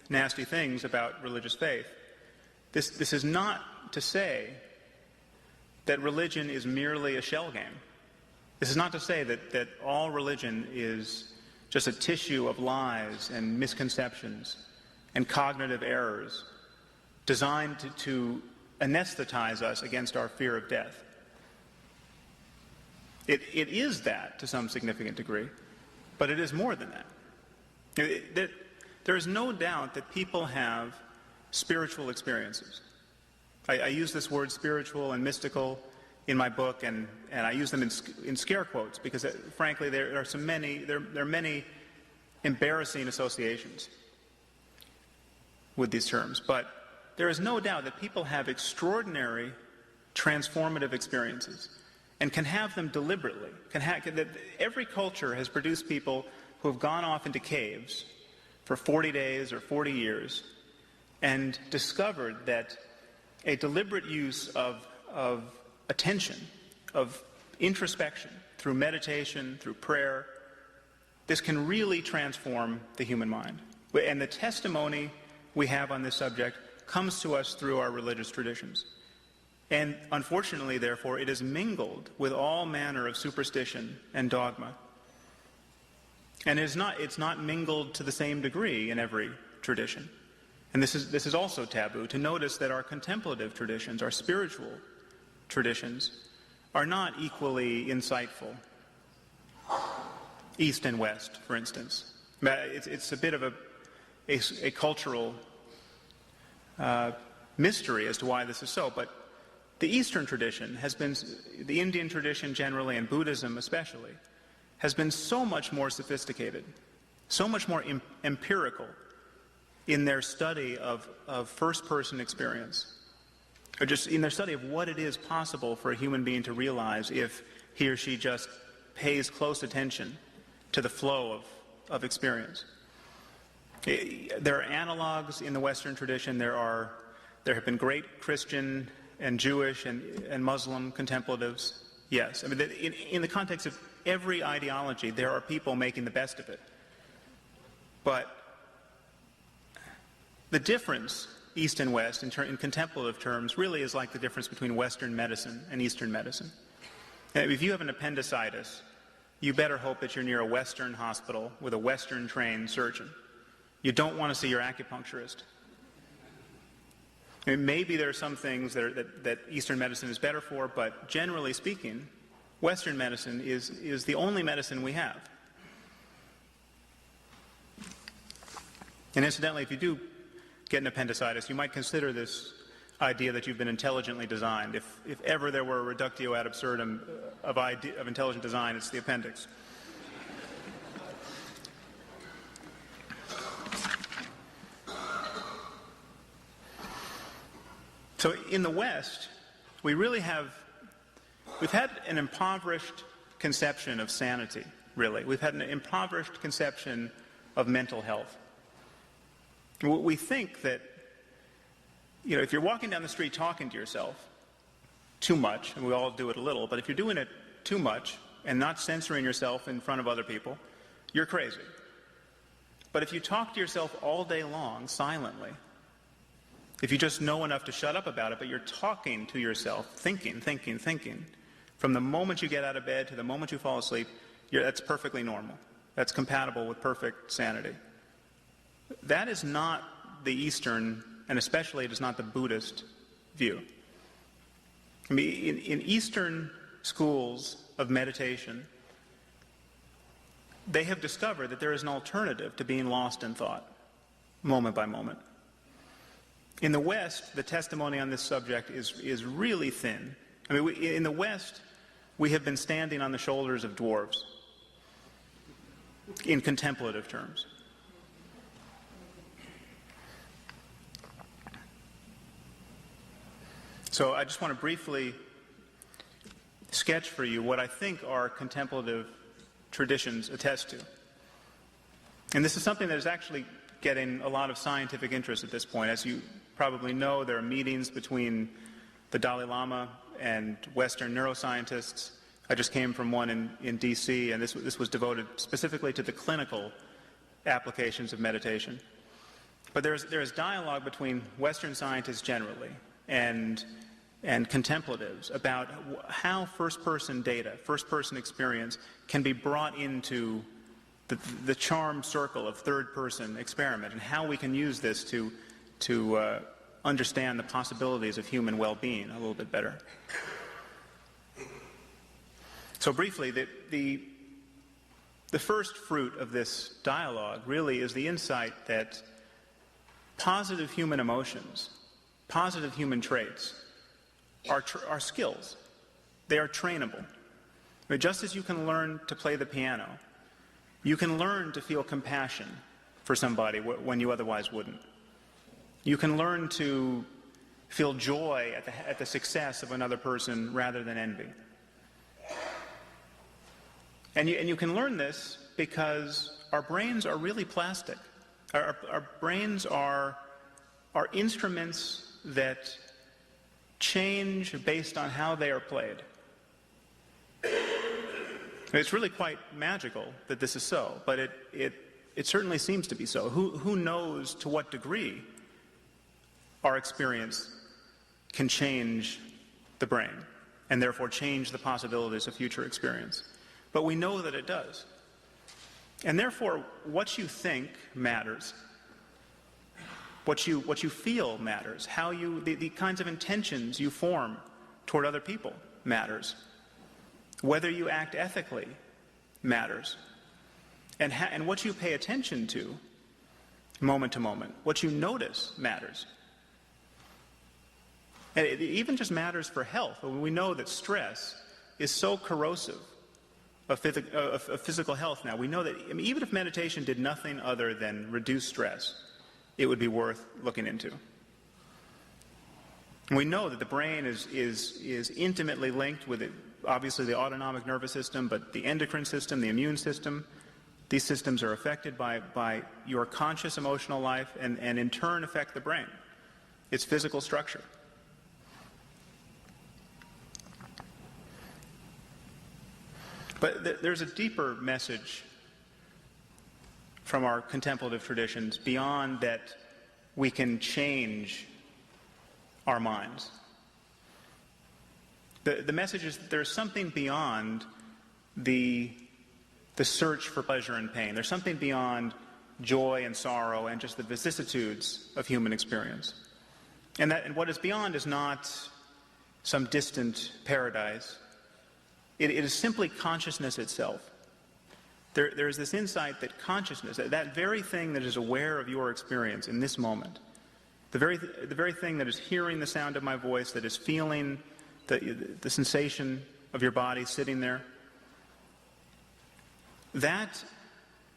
[SPEAKER 3] nasty things about religious faith. This is not to say that religion is merely a shell game. This is not to say that all religion is just a tissue of lies and misconceptions and cognitive errors designed to anesthetize us against our fear of death. It is that to some significant degree, but it is more than that. There is no doubt that people have spiritual experiences. I use this word spiritual and mystical in my book, and I use them in scare quotes because, frankly, there are many embarrassing associations with these terms. But there is no doubt that people have extraordinary transformative experiences and can have them deliberately. Every culture has produced people who have gone off into caves for 40 days or 40 years and discovered that a deliberate use of attention, of introspection, through meditation, through prayer, this can really transform the human mind. And the testimony we have on this subject comes to us through our religious traditions. And unfortunately, therefore, it is mingled with all manner of superstition and dogma. And it's not mingled to the same degree in every tradition. And this is also taboo, to notice that our contemplative traditions, our spiritual traditions, are not equally insightful. East and West, for instance. It's a bit of a cultural mystery as to why this is so, but the Eastern tradition has been, the Indian tradition generally, and Buddhism especially, has been so much more sophisticated, so much more empirical in their study of first-person experience, or just in their study of what it is possible for a human being to realize if he or she just pays close attention to the flow of experience. There are analogs in the Western tradition. There have been great Christian and Jewish and Muslim contemplatives. Yes, I mean, in the context of every ideology, there are people making the best of it. But the difference, East and West, in contemplative terms, really is like the difference between Western medicine and Eastern medicine. And if you have an appendicitis, you better hope that you're near a Western hospital with a Western-trained surgeon. You don't want to see your acupuncturist. I mean, maybe there are some things that Eastern medicine is better for, but generally speaking, Western medicine is the only medicine we have. And incidentally, if you do get an appendicitis, you might consider this idea that you've been intelligently designed. If ever there were a reductio ad absurdum of intelligent design, it's the appendix. So in the West, we've had an impoverished conception of sanity, really. We've had an impoverished conception of mental health. We think that, if you're walking down the street talking to yourself too much, and we all do it a little, but if you're doing it too much and not censoring yourself in front of other people, you're crazy. But if you talk to yourself all day long, silently, if you just know enough to shut up about it, but you're talking to yourself, thinking, from the moment you get out of bed to the moment you fall asleep, that's perfectly normal. That's compatible with perfect sanity. That is not the Eastern, and especially it is not the Buddhist view. I mean, in Eastern schools of meditation, they have discovered that there is an alternative to being lost in thought, moment by moment. In the West, the testimony on this subject is really thin. I mean, in the West, we have been standing on the shoulders of dwarves in contemplative terms. So I just want to briefly sketch for you what I think our contemplative traditions attest to. And this is something that is actually getting a lot of scientific interest at this point. As you probably know, there are meetings between the Dalai Lama and Western neuroscientists. I just came from one in D.C., and this was devoted specifically to the clinical applications of meditation. But there is dialogue between Western scientists generally and contemplatives about how first-person data, first-person experience can be brought into the charmed circle of third-person experiment, and how we can use this to understand the possibilities of human well-being a little bit better. So briefly, the first fruit of this dialogue really is the insight that positive human emotions, positive human traits, are skills. They are trainable. I mean, just as you can learn to play the piano, you can learn to feel compassion for somebody when you otherwise wouldn't. You can learn to feel joy at the success of another person rather than envy. And you can learn this because our brains are really plastic. Our brains are instruments that change based on how they are played. It's really quite magical that this is so, but it certainly seems to be so. Who knows to what degree our experience can change the brain and therefore change the possibilities of future experience. But we know that it does. And therefore, what you think matters. What you feel matters. How the kinds of intentions you form toward other people matters. Whether you act ethically matters. And what you pay attention to, moment to moment, what you notice matters. And it even just matters for health. We know that stress is so corrosive of physical health now. We know that, I mean, even if meditation did nothing other than reduce stress, it would be worth looking into. And we know that the brain is intimately linked with it, obviously the autonomic nervous system, but the endocrine system, the immune system. These systems are affected by your conscious emotional life and in turn affect the brain, its physical structure. But there's a deeper message from our contemplative traditions beyond that we can change our minds. The message is that there's something beyond the search for pleasure and pain. There's something beyond joy and sorrow and just the vicissitudes of human experience. And what is beyond is not some distant paradise. It is simply consciousness itself. There is this insight that consciousness, that very thing that is aware of your experience in this moment, the very thing that is hearing the sound of my voice, that is feeling the sensation of your body sitting there, that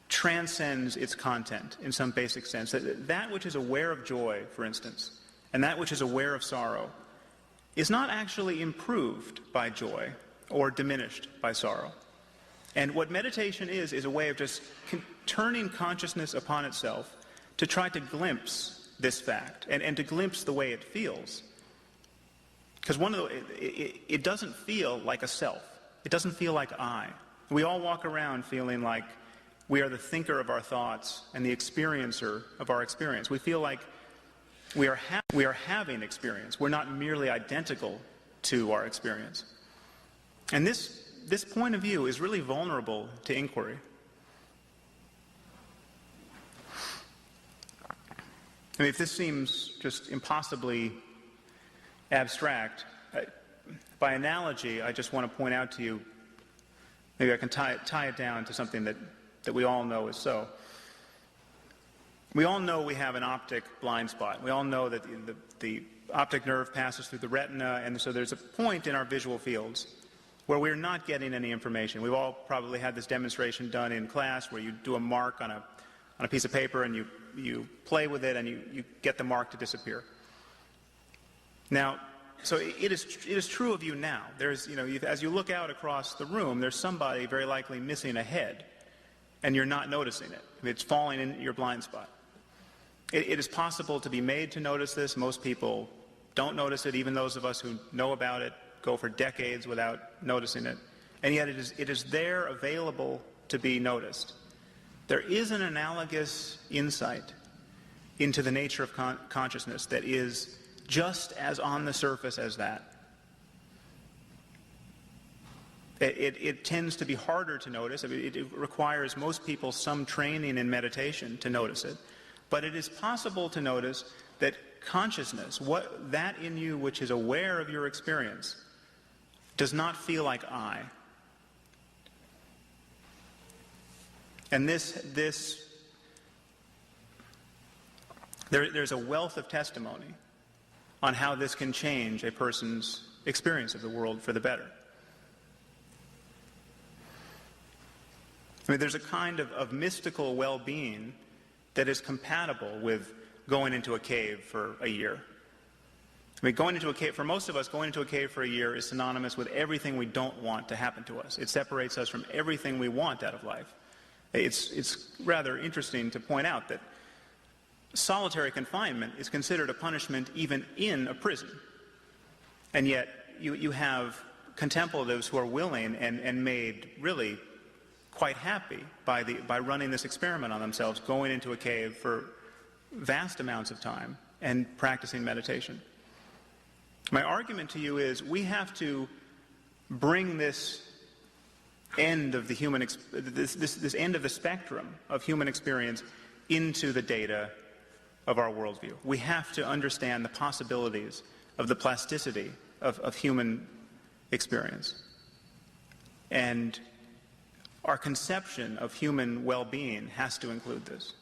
[SPEAKER 3] transcends its content in some basic sense. That which is aware of joy, for instance, and that which is aware of sorrow is not actually improved by joy or diminished by sorrow. And what meditation is a way of just turning consciousness upon itself to try to glimpse this fact and to glimpse the way it feels. Because it doesn't feel like a self. It doesn't feel like I. We all walk around feeling like we are the thinker of our thoughts and the experiencer of our experience. We feel like we are having experience. We're not merely identical to our experience. And this point of view is really vulnerable to inquiry. I mean, if this seems just impossibly abstract, by analogy, I just want to point out to you, maybe I can tie it down to something that we all know is so. We all know we have an optic blind spot. We all know that the optic nerve passes through the retina, and so there's a point in our visual fields where we're not getting any information. We've all probably had this demonstration done in class where you do a mark on a piece of paper and you play with it and you get the mark to disappear. Now, so it is true of you now. There's, as you look out across the room, there's somebody very likely missing a head, and you're not noticing it. It's falling in your blind spot. It is possible to be made to notice this. Most people don't notice it. Even those of us who know about it go for decades without noticing it. And yet it is there, available to be noticed. There is an analogous insight into the nature of consciousness that is just as on the surface as that. It tends to be harder to notice. I mean, it requires most people some training in meditation to notice it. But it is possible to notice that consciousness, that in you which is aware of your experience, does not feel like I. And there's a wealth of testimony on how this can change a person's experience of the world for the better. I mean, there's a kind of mystical well-being that is compatible with going into a cave for a year. I mean, going into a cave, for most of us, going into a cave for a year is synonymous with everything we don't want to happen to us. It separates us from everything we want out of life. It's rather interesting to point out that solitary confinement is considered a punishment even in a prison. And yet you have contemplatives who are willing and made really quite happy by running this experiment on themselves, going into a cave for vast amounts of time and practicing meditation. My argument to you is we have to bring this end of the human this end of the spectrum of human experience into the data of our worldview. We have to understand the possibilities of the plasticity of human experience. And our conception of human well-being has to include this.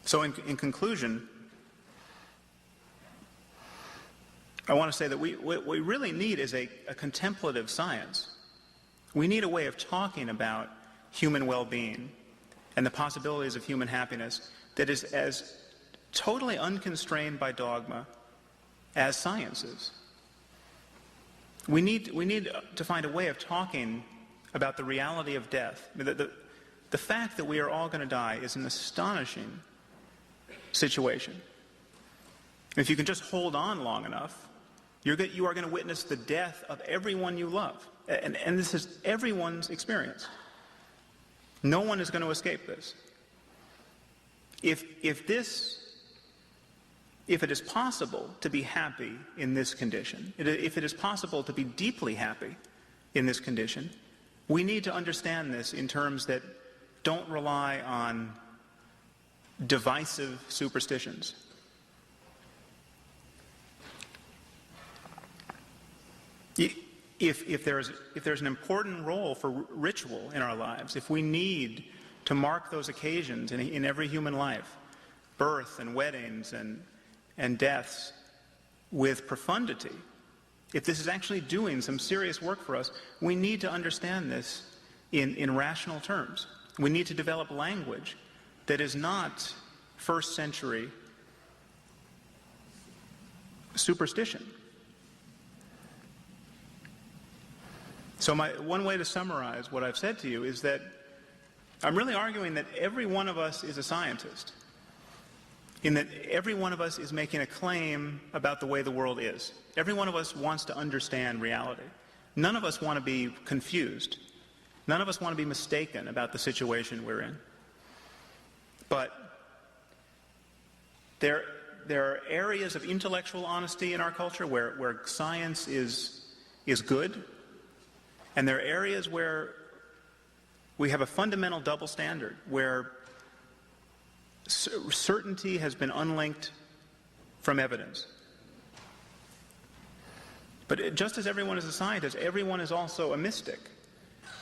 [SPEAKER 3] So in conclusion, I want to say that what we really need is a contemplative science. We need a way of talking about human well-being and the possibilities of human happiness that is as totally unconstrained by dogma as science is. We need to find a way of talking about the reality of death. The fact that we are all going to die is an astonishing situation. If you can just hold on long enough, you are going to witness the death of everyone you love. And this is everyone's experience. No one is going to escape this. If it is possible to be happy in this condition, if it is possible to be deeply happy in this condition, We need to understand this in terms that don't rely on divisive superstitions. If there's an important role for ritual in our lives, if we need to mark those occasions in every human life, birth and weddings and deaths, with profundity, if this is actually doing some serious work for us, we need to understand this in rational terms. We need to develop language that is not first century superstition. So one way to summarize what I've said to you is that I'm really arguing that every one of us is a scientist, in that every one of us is making a claim about the way the world is. Every one of us wants to understand reality. None of us want to be confused. None of us want to be mistaken about the situation we're in. But there are areas of intellectual honesty in our culture where science is good, and there are areas where we have a fundamental double standard, where certainty has been unlinked from evidence. But just as everyone is a scientist, everyone is also a mystic,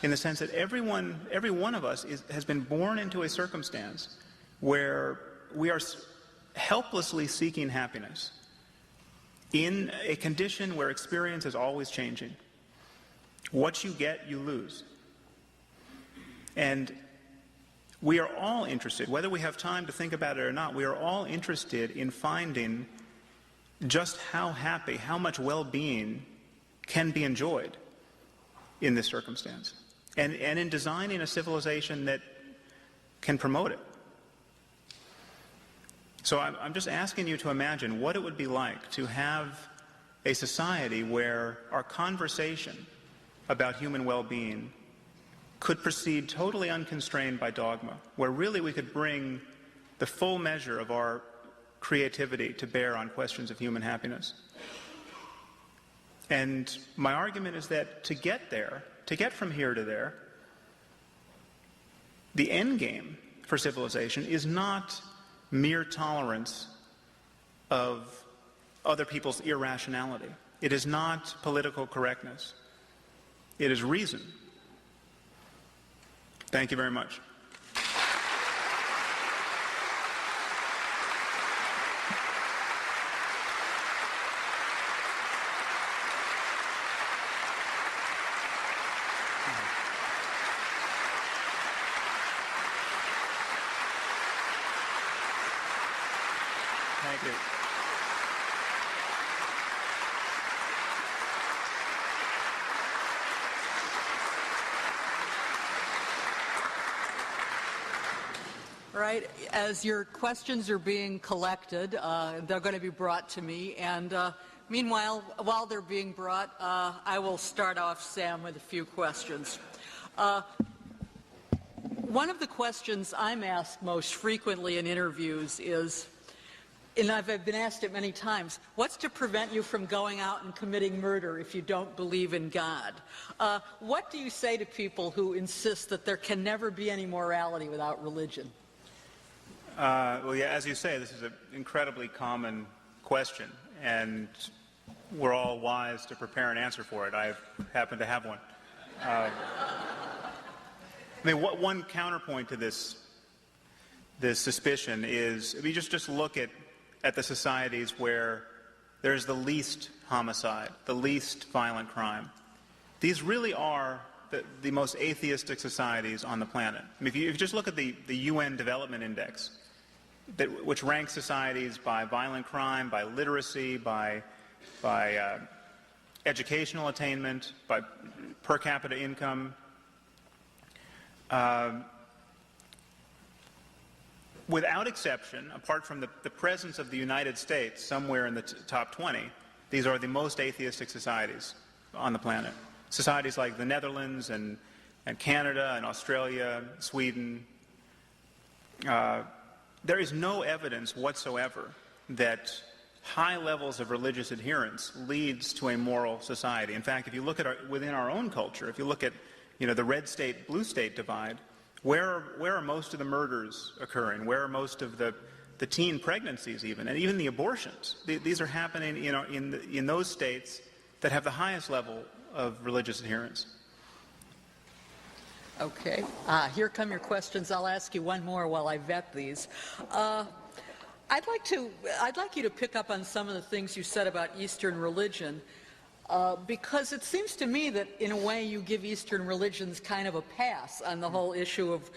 [SPEAKER 3] in the sense that every one of us has been born into a circumstance where we are helplessly seeking happiness in a condition where experience is always changing. What you get, you lose. And we are all interested, whether we have time to think about it or not, we are all interested in finding just how happy, how much well-being can be enjoyed in this circumstance, and in designing a civilization that can promote it. So I'm just asking you to imagine what it would be like to have a society where our conversation about human well-being could proceed totally unconstrained by dogma, where really we could bring the full measure of our creativity to bear on questions of human happiness. And my argument is that to get there, to get from here to there, the end game for civilization is not mere tolerance of other people's irrationality. It is not political correctness. It is reason. Thank you very much. Thank you.
[SPEAKER 2] All right, as your questions are being collected, they're going to be brought to me, and meanwhile, while they're being brought, I will start off, Sam, with a few questions. One of the questions I'm asked most frequently in interviews is, and I've been asked it many times, what's to prevent you from going out and committing murder if you don't believe in God? What do you say to people who insist that there can never be any morality without religion?
[SPEAKER 3] Well, yeah, as you say, this is an incredibly common question, and we're all wise to prepare an answer for it. I happen to have one. I mean, one counterpoint to this suspicion is, if you just look at the societies where there's the least homicide, the least violent crime. These really are the most atheistic societies on the planet. I mean, if you just look at the UN Development Index, which ranks societies by violent crime, by literacy, by educational attainment, by per capita income, without exception, apart from the presence of the United States somewhere in the top 20, these are the most atheistic societies on the planet. Societies like the Netherlands and Canada and Australia, Sweden. There is no evidence whatsoever that high levels of religious adherence leads to a moral society. In fact, if you look at within our own culture, if you look at the red state, blue state divide. Where are most of the murders occurring? Where are most of the teen pregnancies even, and even the abortions? These are happening, in those states that have the highest level of religious adherence.
[SPEAKER 2] Okay. Here come your questions. I'll ask you one more while I vet these. I'd like you to pick up on some of the things you said about Eastern religion, because it seems to me that in a way you give Eastern religions kind of a pass on the whole issue of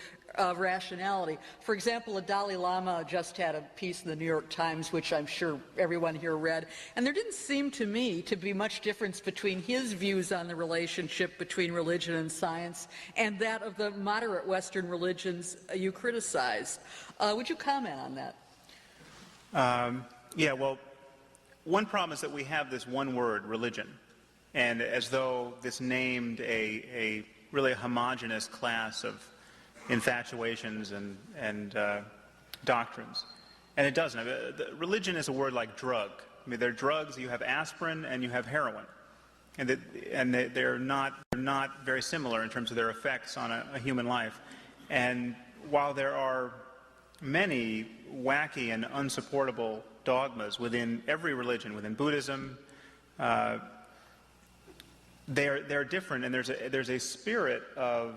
[SPEAKER 2] rationality. For example, the Dalai Lama just had a piece in the New York Times, which I'm sure everyone here read, and there didn't seem to me to be much difference between his views on the relationship between religion and science and that of the moderate Western religions you criticized. Would you comment on that?
[SPEAKER 3] Yeah, well, one problem is that we have this one word, religion, and as though this named a really homogeneous class of infatuations and doctrines. And it doesn't. Religion is a word like drug. I mean, there are drugs. You have aspirin and you have heroin. And they're not very similar in terms of their effects on a human life. And while there are many wacky and unsupportable dogmas within every religion, within Buddhism, they're different, and there's a spirit of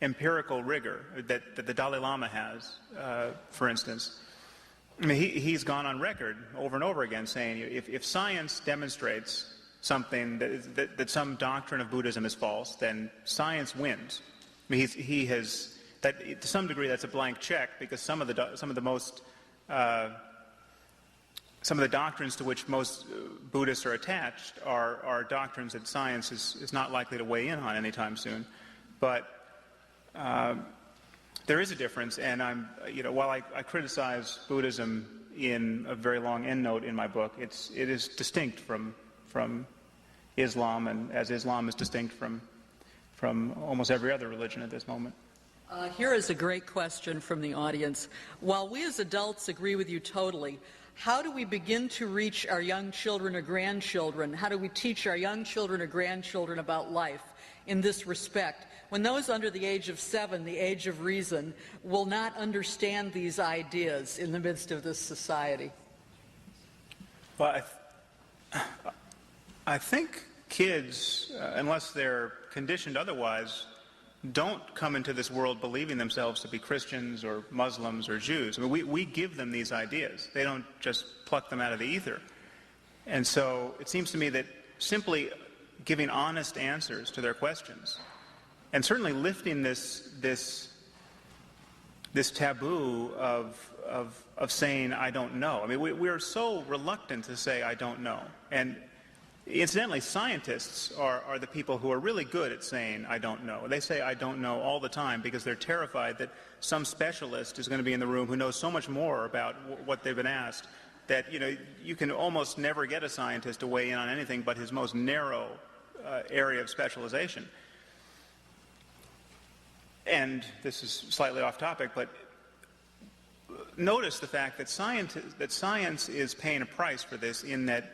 [SPEAKER 3] empirical rigor that the Dalai Lama has, for instance. I mean, he's gone on record over and over again saying if science demonstrates something that some doctrine of Buddhism is false, then science wins. I mean, he has that to some degree that's a blank check, because some of the doctrines to which most Buddhists are attached are doctrines that science is not likely to weigh in on anytime soon. But there is a difference, and while I criticize Buddhism in a very long endnote in my book, it is distinct from Islam, and as Islam is distinct from almost every other religion at this moment.
[SPEAKER 2] Here is a great question from the audience. While we as adults agree with you totally, how do we begin to reach our young children or grandchildren? How do we teach our young children or grandchildren about life in this respect, when those under the age of 7, the age of reason, will not understand these ideas in the midst of this society?
[SPEAKER 3] Well, I think kids, unless they're conditioned otherwise, don't come into this world believing themselves to be Christians or Muslims or Jews. I mean, we give them these ideas. They don't just pluck them out of the ether. And so it seems to me that simply giving honest answers to their questions, and certainly lifting this taboo of saying I don't know. I mean, we are so reluctant to say I don't know. And incidentally, scientists are the people who are really good at saying I don't know. They say I don't know all the time because they're terrified that some specialist is going to be in the room who knows so much more about what they've been asked that you can almost never get a scientist to weigh in on anything but his most narrow area of specialization. And this is slightly off topic, but notice the fact that science is paying a price for this, in that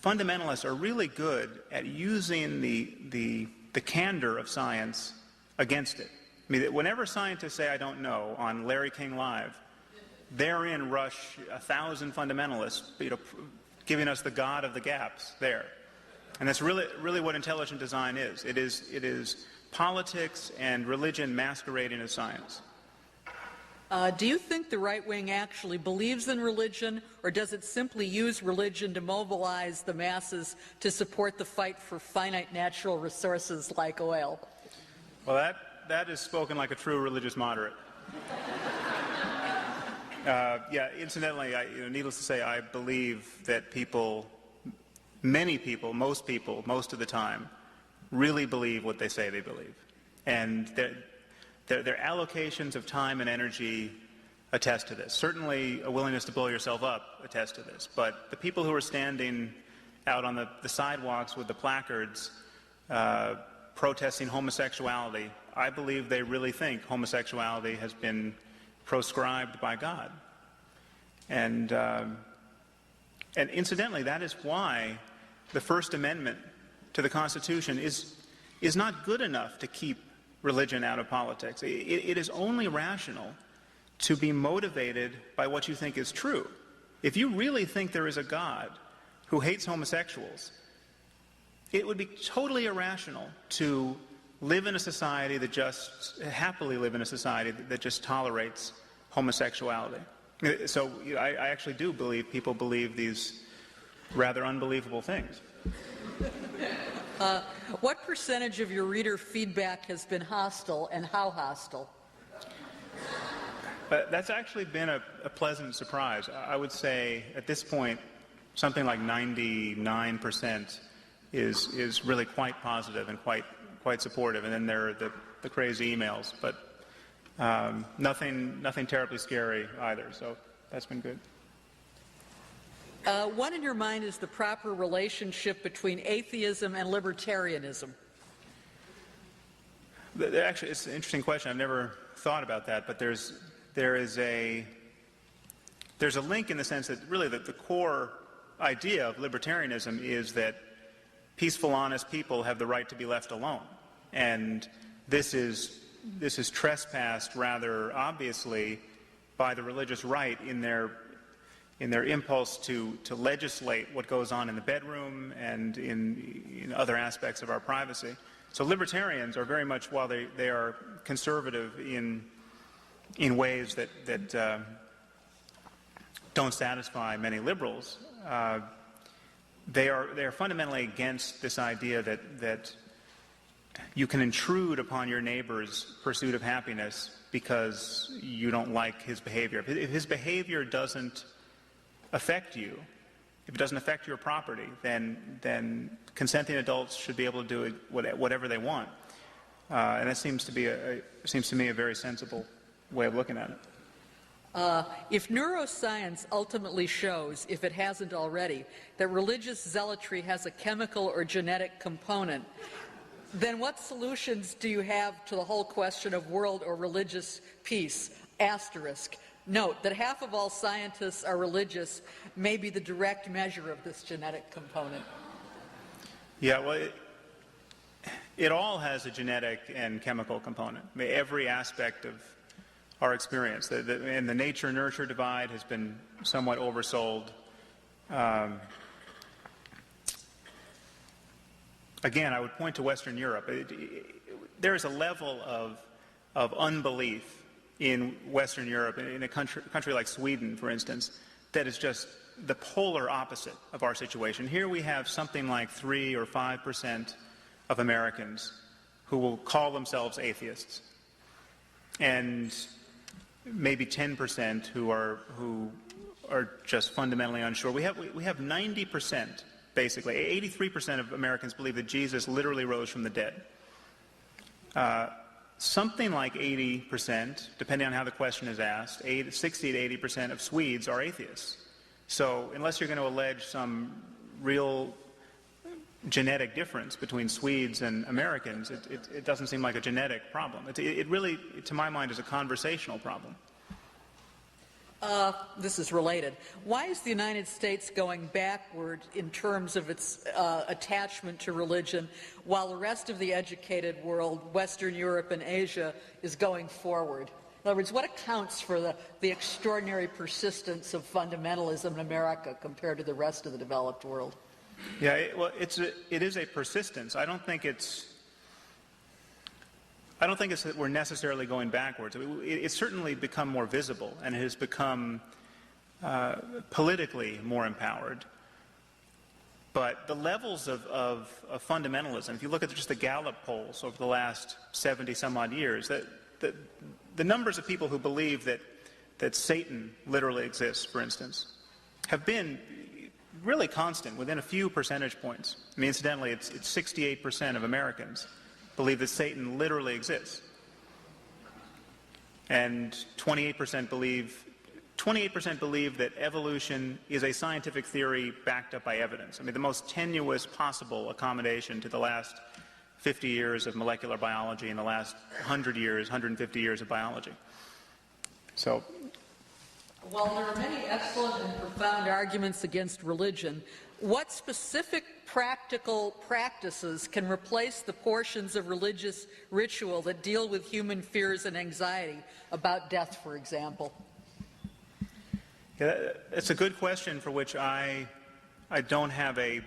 [SPEAKER 3] fundamentalists are really good at using the candor of science against it. I mean, whenever scientists say I don't know on Larry King Live, therein rush 1,000 fundamentalists, giving us the God of the gaps there. And that's really what intelligent design is. It is politics and religion masquerading as science.
[SPEAKER 2] Do you think the right wing actually believes in religion, or does it simply use religion to mobilize the masses to support the fight for finite natural resources like oil?
[SPEAKER 3] Well, that is spoken like a true religious moderate. Yeah, incidentally, needless to say, I believe that many people, most of the time, really believe what they say they believe. And their allocations of time and energy attest to this. Certainly a willingness to blow yourself up attests to this. But the people who are standing out on the sidewalks with the placards protesting homosexuality, I believe they really think homosexuality has been proscribed by God. And incidentally, that is why the First Amendment to the Constitution is not good enough to keep religion out of politics. It is only rational to be motivated by what you think is true. If you really think there is a God who hates homosexuals, it would be totally irrational to live in a society that just happily live in a society that just tolerates homosexuality. So I actually do believe people believe these rather unbelievable things.
[SPEAKER 2] What percentage of your reader feedback has been hostile, and how hostile?
[SPEAKER 3] That's actually been a pleasant surprise. I would say at this point something like 99% is really quite positive and quite supportive, and then there are the crazy emails, but nothing terribly scary either, so that's been good.
[SPEAKER 2] What in your mind is the proper relationship between atheism and libertarianism?
[SPEAKER 3] Actually, it's an interesting question. I've never thought about that, but there's a link in the sense that really the core idea of libertarianism is that peaceful, honest people have the right to be left alone, and this is trespassed rather obviously by the religious right in their impulse to legislate what goes on in the bedroom and in other aspects of our privacy. So libertarians are very much, while they are conservative in ways that don't satisfy many liberals, they are fundamentally against this idea that you can intrude upon your neighbor's pursuit of happiness because you don't like his behavior. If his behavior doesn't affect you, if it doesn't affect your property, then consenting adults should be able to do whatever they want. And that seems to me a very sensible way of looking at it.
[SPEAKER 2] If neuroscience ultimately shows, if it hasn't already, that religious zealotry has a chemical or genetic component, then what solutions do you have to the whole question of world or religious peace? Asterisk. Note that half of all scientists are religious may be the direct measure of this genetic component.
[SPEAKER 3] Yeah, well, it all has a genetic and chemical component. I mean, every aspect of our experience. And the nature-nurture divide has been somewhat oversold. Again, I would point to Western Europe. There is a level of unbelief in Western Europe, in a country like Sweden, for instance, that is just the polar opposite of our situation. Here we have something like 3 or 5% of Americans who will call themselves atheists, and maybe 10% who are just fundamentally unsure. We have 90%, basically. 83% of Americans believe that Jesus literally rose from the dead. Something like 80%, depending on how the question is asked, 60 to 80% of Swedes are atheists. So unless you're going to allege some real genetic difference between Swedes and Americans, it doesn't seem like a genetic problem. It really, to my mind, is a conversational problem.
[SPEAKER 2] This is related. Why is the United States going backward in terms of its attachment to religion, while the rest of the educated world, Western Europe and Asia, is going forward? In other words, what accounts for the extraordinary persistence of fundamentalism in America compared to the rest of the developed world?
[SPEAKER 3] Yeah, it is a persistence. I don't think it's that we're necessarily going backwards. It's certainly become more visible, and it has become politically more empowered. But the levels of fundamentalism, if you look at just the Gallup polls over the last 70-some-odd years, the numbers of people who believe that Satan literally exists, for instance, have been really constant within a few percentage points. I mean, incidentally, it's 68% of Americans believe that Satan literally exists, and 28% believe that evolution is a scientific theory backed up by evidence. I mean, the most tenuous possible accommodation to the last 50 years of molecular biology and the last 100 years, 150 years of biology. So,
[SPEAKER 2] while there are many excellent and profound arguments against religion, what specific practical practices can replace the portions of religious ritual that deal with human fears and anxiety about death, for example?
[SPEAKER 3] Yeah, it's a good question for which I don't have any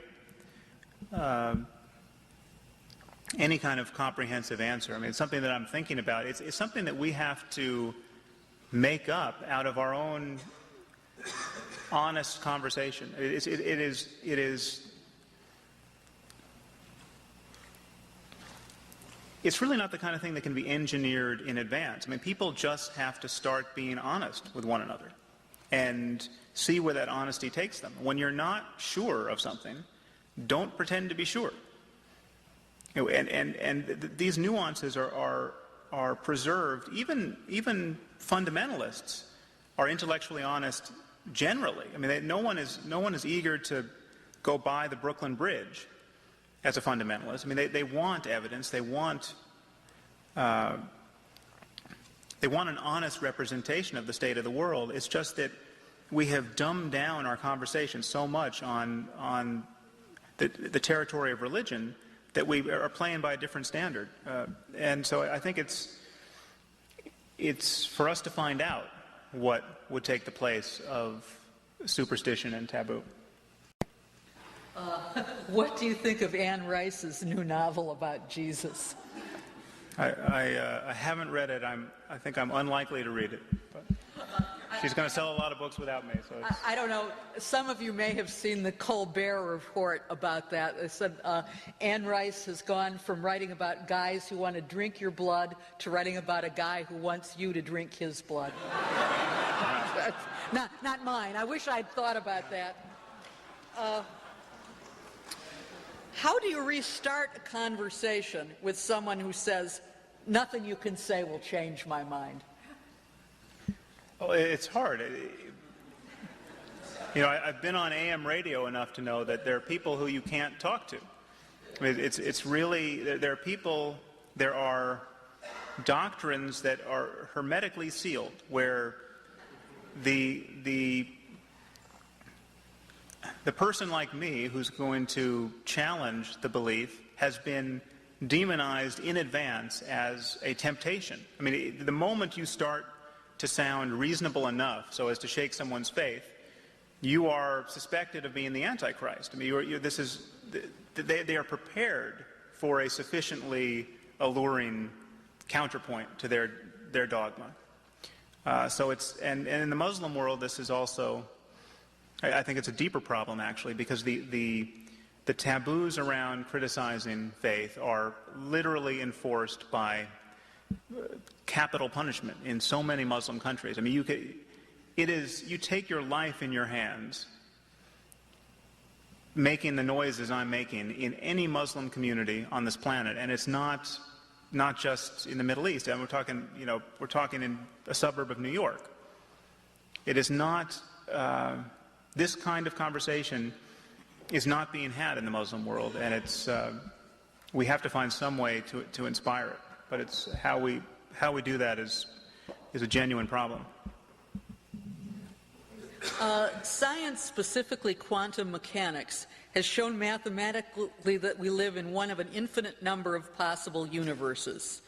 [SPEAKER 3] kind of comprehensive answer. I mean, it's something that I'm thinking about. It's something that we have to make up out of our own honest conversation. It's really not the kind of thing that can be engineered in advance. I mean, people just have to start being honest with one another and see where that honesty takes them. When you're not sure of something, don't pretend to be sure. You know, and these nuances are preserved. Even fundamentalists are intellectually honest generally. I mean, no one is eager to go by the Brooklyn Bridge as a fundamentalist. I mean, they want evidence. They want an honest representation of the state of the world. It's just that we have dumbed down our conversation so much on the territory of religion that we are playing by a different standard. And so I think it's for us to find out what would take the place of superstition and taboo.
[SPEAKER 2] What do you think of Anne Rice's new novel about Jesus?
[SPEAKER 3] I haven't read it. I think I'm unlikely to read it. But she's going to sell a lot of books without me. So
[SPEAKER 2] I don't know. Some of you may have seen the Colbert report about that. It said Anne Rice has gone from writing about guys who want to drink your blood to writing about a guy who wants you to drink his blood. Not mine. I wish I'd thought about that. How do you restart a conversation with someone who says, nothing you can say will change my mind?
[SPEAKER 3] Oh, it's hard. You know, I've been on AM radio enough to know that there are people who you can't talk to. I mean, it's really, there are doctrines that are hermetically sealed, where the person like me who's going to challenge the belief has been demonized in advance as a temptation. I mean, the moment you start to sound reasonable enough so as to shake someone's faith, you are suspected of being the Antichrist. I mean, they are prepared for a sufficiently alluring counterpoint to their dogma. So it's and in the Muslim world, this is also, I think it's a deeper problem actually, because the taboos around criticizing faith are literally enforced by capital punishment in so many Muslim countries. I mean, you take your life in your hands, making the noises I'm making in any Muslim community on this planet, and it's not just in the Middle East. And we're talking in a suburb of New York. It is not. This kind of conversation is not being had in the Muslim world, and it's we have to find some way to inspire it. But it's how we do that is a genuine problem.
[SPEAKER 2] Science, specifically quantum mechanics, has shown mathematically that we live in one of an infinite number of possible universes.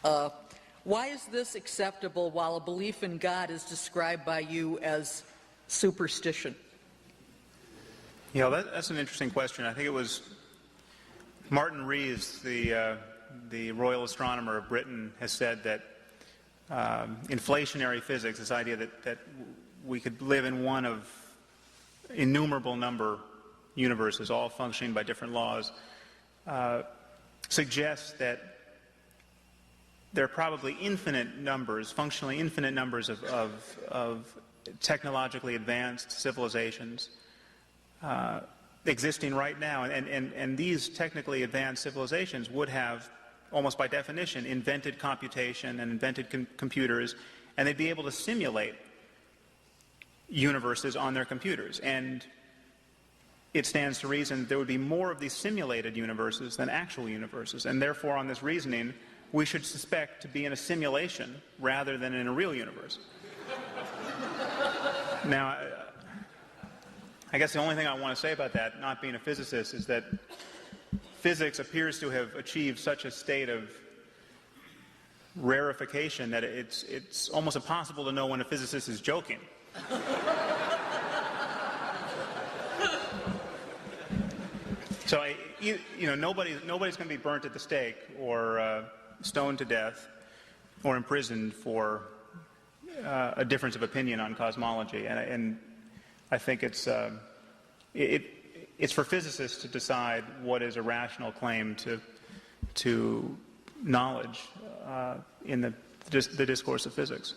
[SPEAKER 2] Why is this acceptable while a belief in God is described by you as superstition?
[SPEAKER 3] Yeah, that's an interesting question. I think it was Martin Rees, the Royal Astronomer of Britain, has said that inflationary physics, this idea that we could live in one of innumerable number universes, all functioning by different laws, suggests that there are probably infinite numbers, functionally infinite numbers of technologically advanced civilizations existing right now. And these technically advanced civilizations would have, almost by definition, invented computation and invented computers, and they'd be able to simulate universes on their computers. And it stands to reason there would be more of these simulated universes than actual universes. And therefore, on this reasoning, we should suspect to be in a simulation rather than in a real universe. Now, I guess the only thing I want to say about that, not being a physicist, is that physics appears to have achieved such a state of rarefication that it's almost impossible to know when a physicist is joking. So, nobody's going to be burnt at the stake or stoned to death or imprisoned for a difference of opinion on cosmology, and I think it's for physicists to decide what is a rational claim to knowledge in the discourse of physics.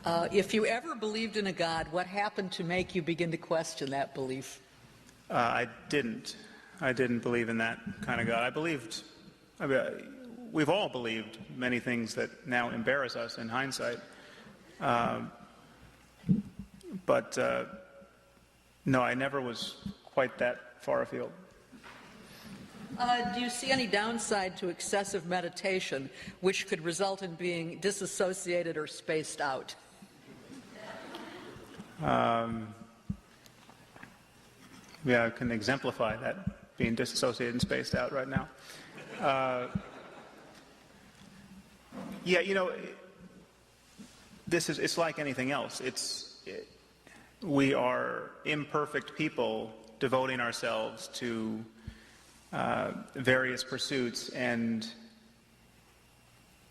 [SPEAKER 2] If you ever believed in a God, what happened to make you begin to question that belief?
[SPEAKER 3] I didn't believe in that kind of God. We've all believed many things that now embarrass us in hindsight. But no, I never was quite that far afield.
[SPEAKER 2] Do you see any downside to excessive meditation, which could result in being disassociated or spaced out?
[SPEAKER 3] Yeah, I can exemplify that, being disassociated and spaced out right now. Yeah, it's like anything else. We are imperfect people devoting ourselves to various pursuits, and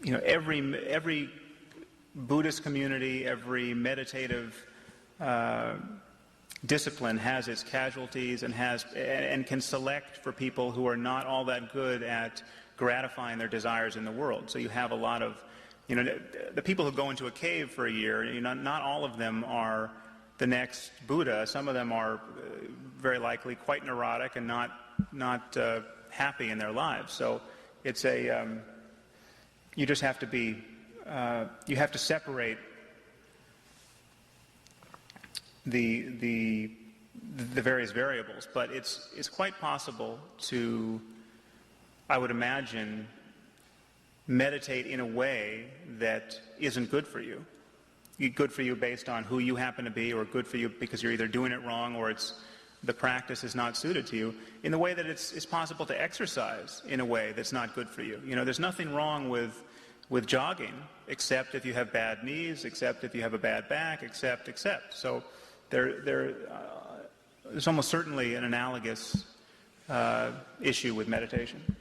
[SPEAKER 3] every Buddhist community, every meditative discipline has its casualties and can select for people who are not all that good at gratifying their desires in the world. So you have a lot of, the people who go into a cave for a year, not all of them are the next Buddha. Some of them are very likely quite neurotic and not happy in their lives. So it's you just have to be, you have to separate the various variables, but it's quite possible to, I would imagine, meditate in a way that isn't good for you. Good for you based on who you happen to be, or good for you because you're either doing it wrong or the practice is not suited to you, in the way that it's possible to exercise in a way that's not good for you. There's nothing wrong with jogging, except if you have bad knees, except if you have a bad back, except. So there's almost certainly an analogous issue with meditation.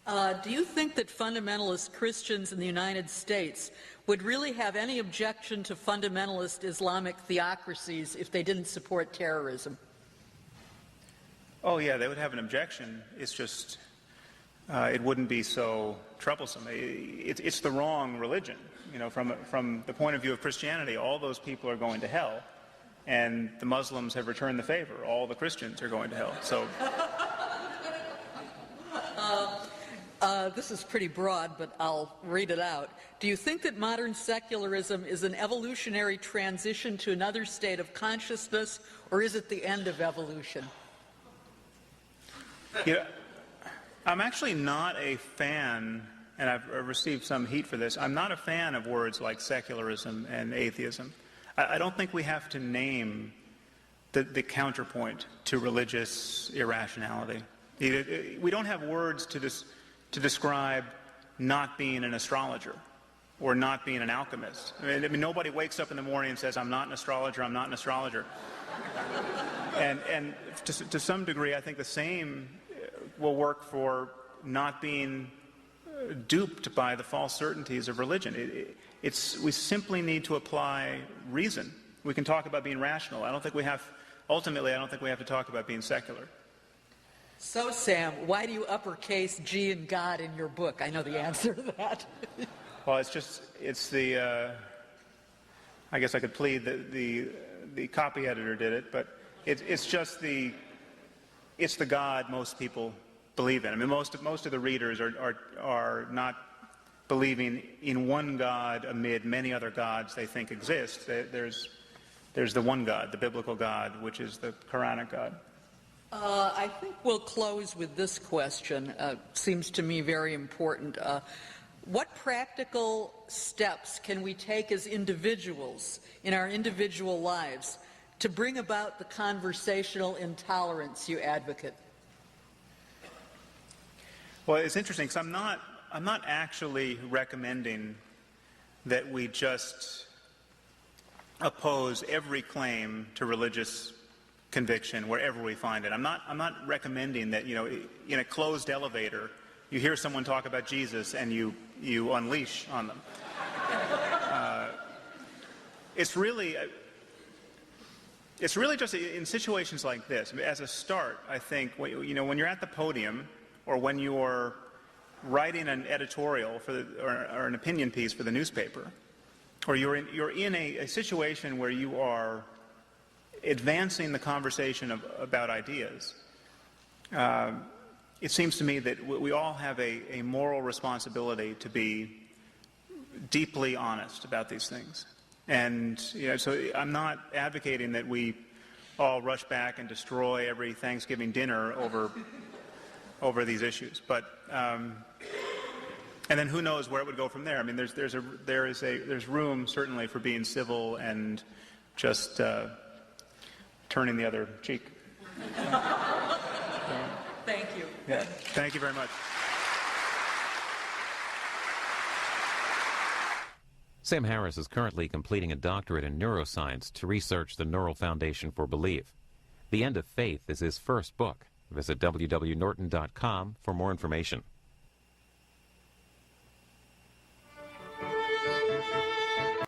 [SPEAKER 2] Do you think that fundamentalist Christians in the United States would really have any objection to fundamentalist Islamic theocracies if they didn't support terrorism?
[SPEAKER 3] Oh yeah, they would have an objection. It's just it wouldn't be so troublesome. It's the wrong religion. From the point of view of Christianity, all those people are going to hell, and the Muslims have returned the favor. All the Christians are going to hell. So.
[SPEAKER 2] This is pretty broad, but I'll read it out. Do you think that modern secularism is an evolutionary transition to another state of consciousness, or is it the end of evolution?
[SPEAKER 3] Yeah, I'm actually not a fan, and I've received some heat for this, I'm not a fan of words like secularism and atheism. I don't think we have to name the counterpoint to religious irrationality. We don't have words to describe not being an astrologer or not being an alchemist. I mean, nobody wakes up in the morning and says, I'm not an astrologer, I'm not an astrologer. And to some degree, I think the same will work for not being duped by the false certainties of religion. We simply need to apply reason. We can talk about being rational. Ultimately, I don't think we have to talk about being secular.
[SPEAKER 2] So, Sam, why do you uppercase G in God in your book? I know the answer to that.
[SPEAKER 3] Well, I guess I could plead that the copy editor did it, but it's the God most people believe in. I mean, most of the readers are not believing in one God amid many other gods they think exist. There's the one God, the biblical God, which is the Quranic God.
[SPEAKER 2] I think we'll close with this question. Seems to me very important. What practical steps can we take as individuals in our individual lives to bring about the conversational intolerance you advocate?
[SPEAKER 3] Well, it's interesting because I'm not actually recommending that we just oppose every claim to religious conviction wherever we find it. I'm not recommending that, you know, in a closed elevator you hear someone talk about Jesus and you unleash on them. It's really just in situations like this. As a start, I think, you know, when you're at the podium or when you're writing an editorial or an opinion piece for the newspaper, or you're in a situation where you are advancing the conversation about ideas, it seems to me that we all have a moral responsibility to be deeply honest about these things. And, you know, so I'm not advocating that we all rush back and destroy every Thanksgiving dinner over these issues. But and then who knows where it would go from there? I mean, there's room certainly for being civil and just turning the other cheek.
[SPEAKER 2] Thank you.
[SPEAKER 3] Yeah. Thank you very much.
[SPEAKER 1] Sam Harris is currently completing a doctorate in neuroscience to research the neural foundation for belief. The End of Faith is his first book. Visit www.norton.com for more information.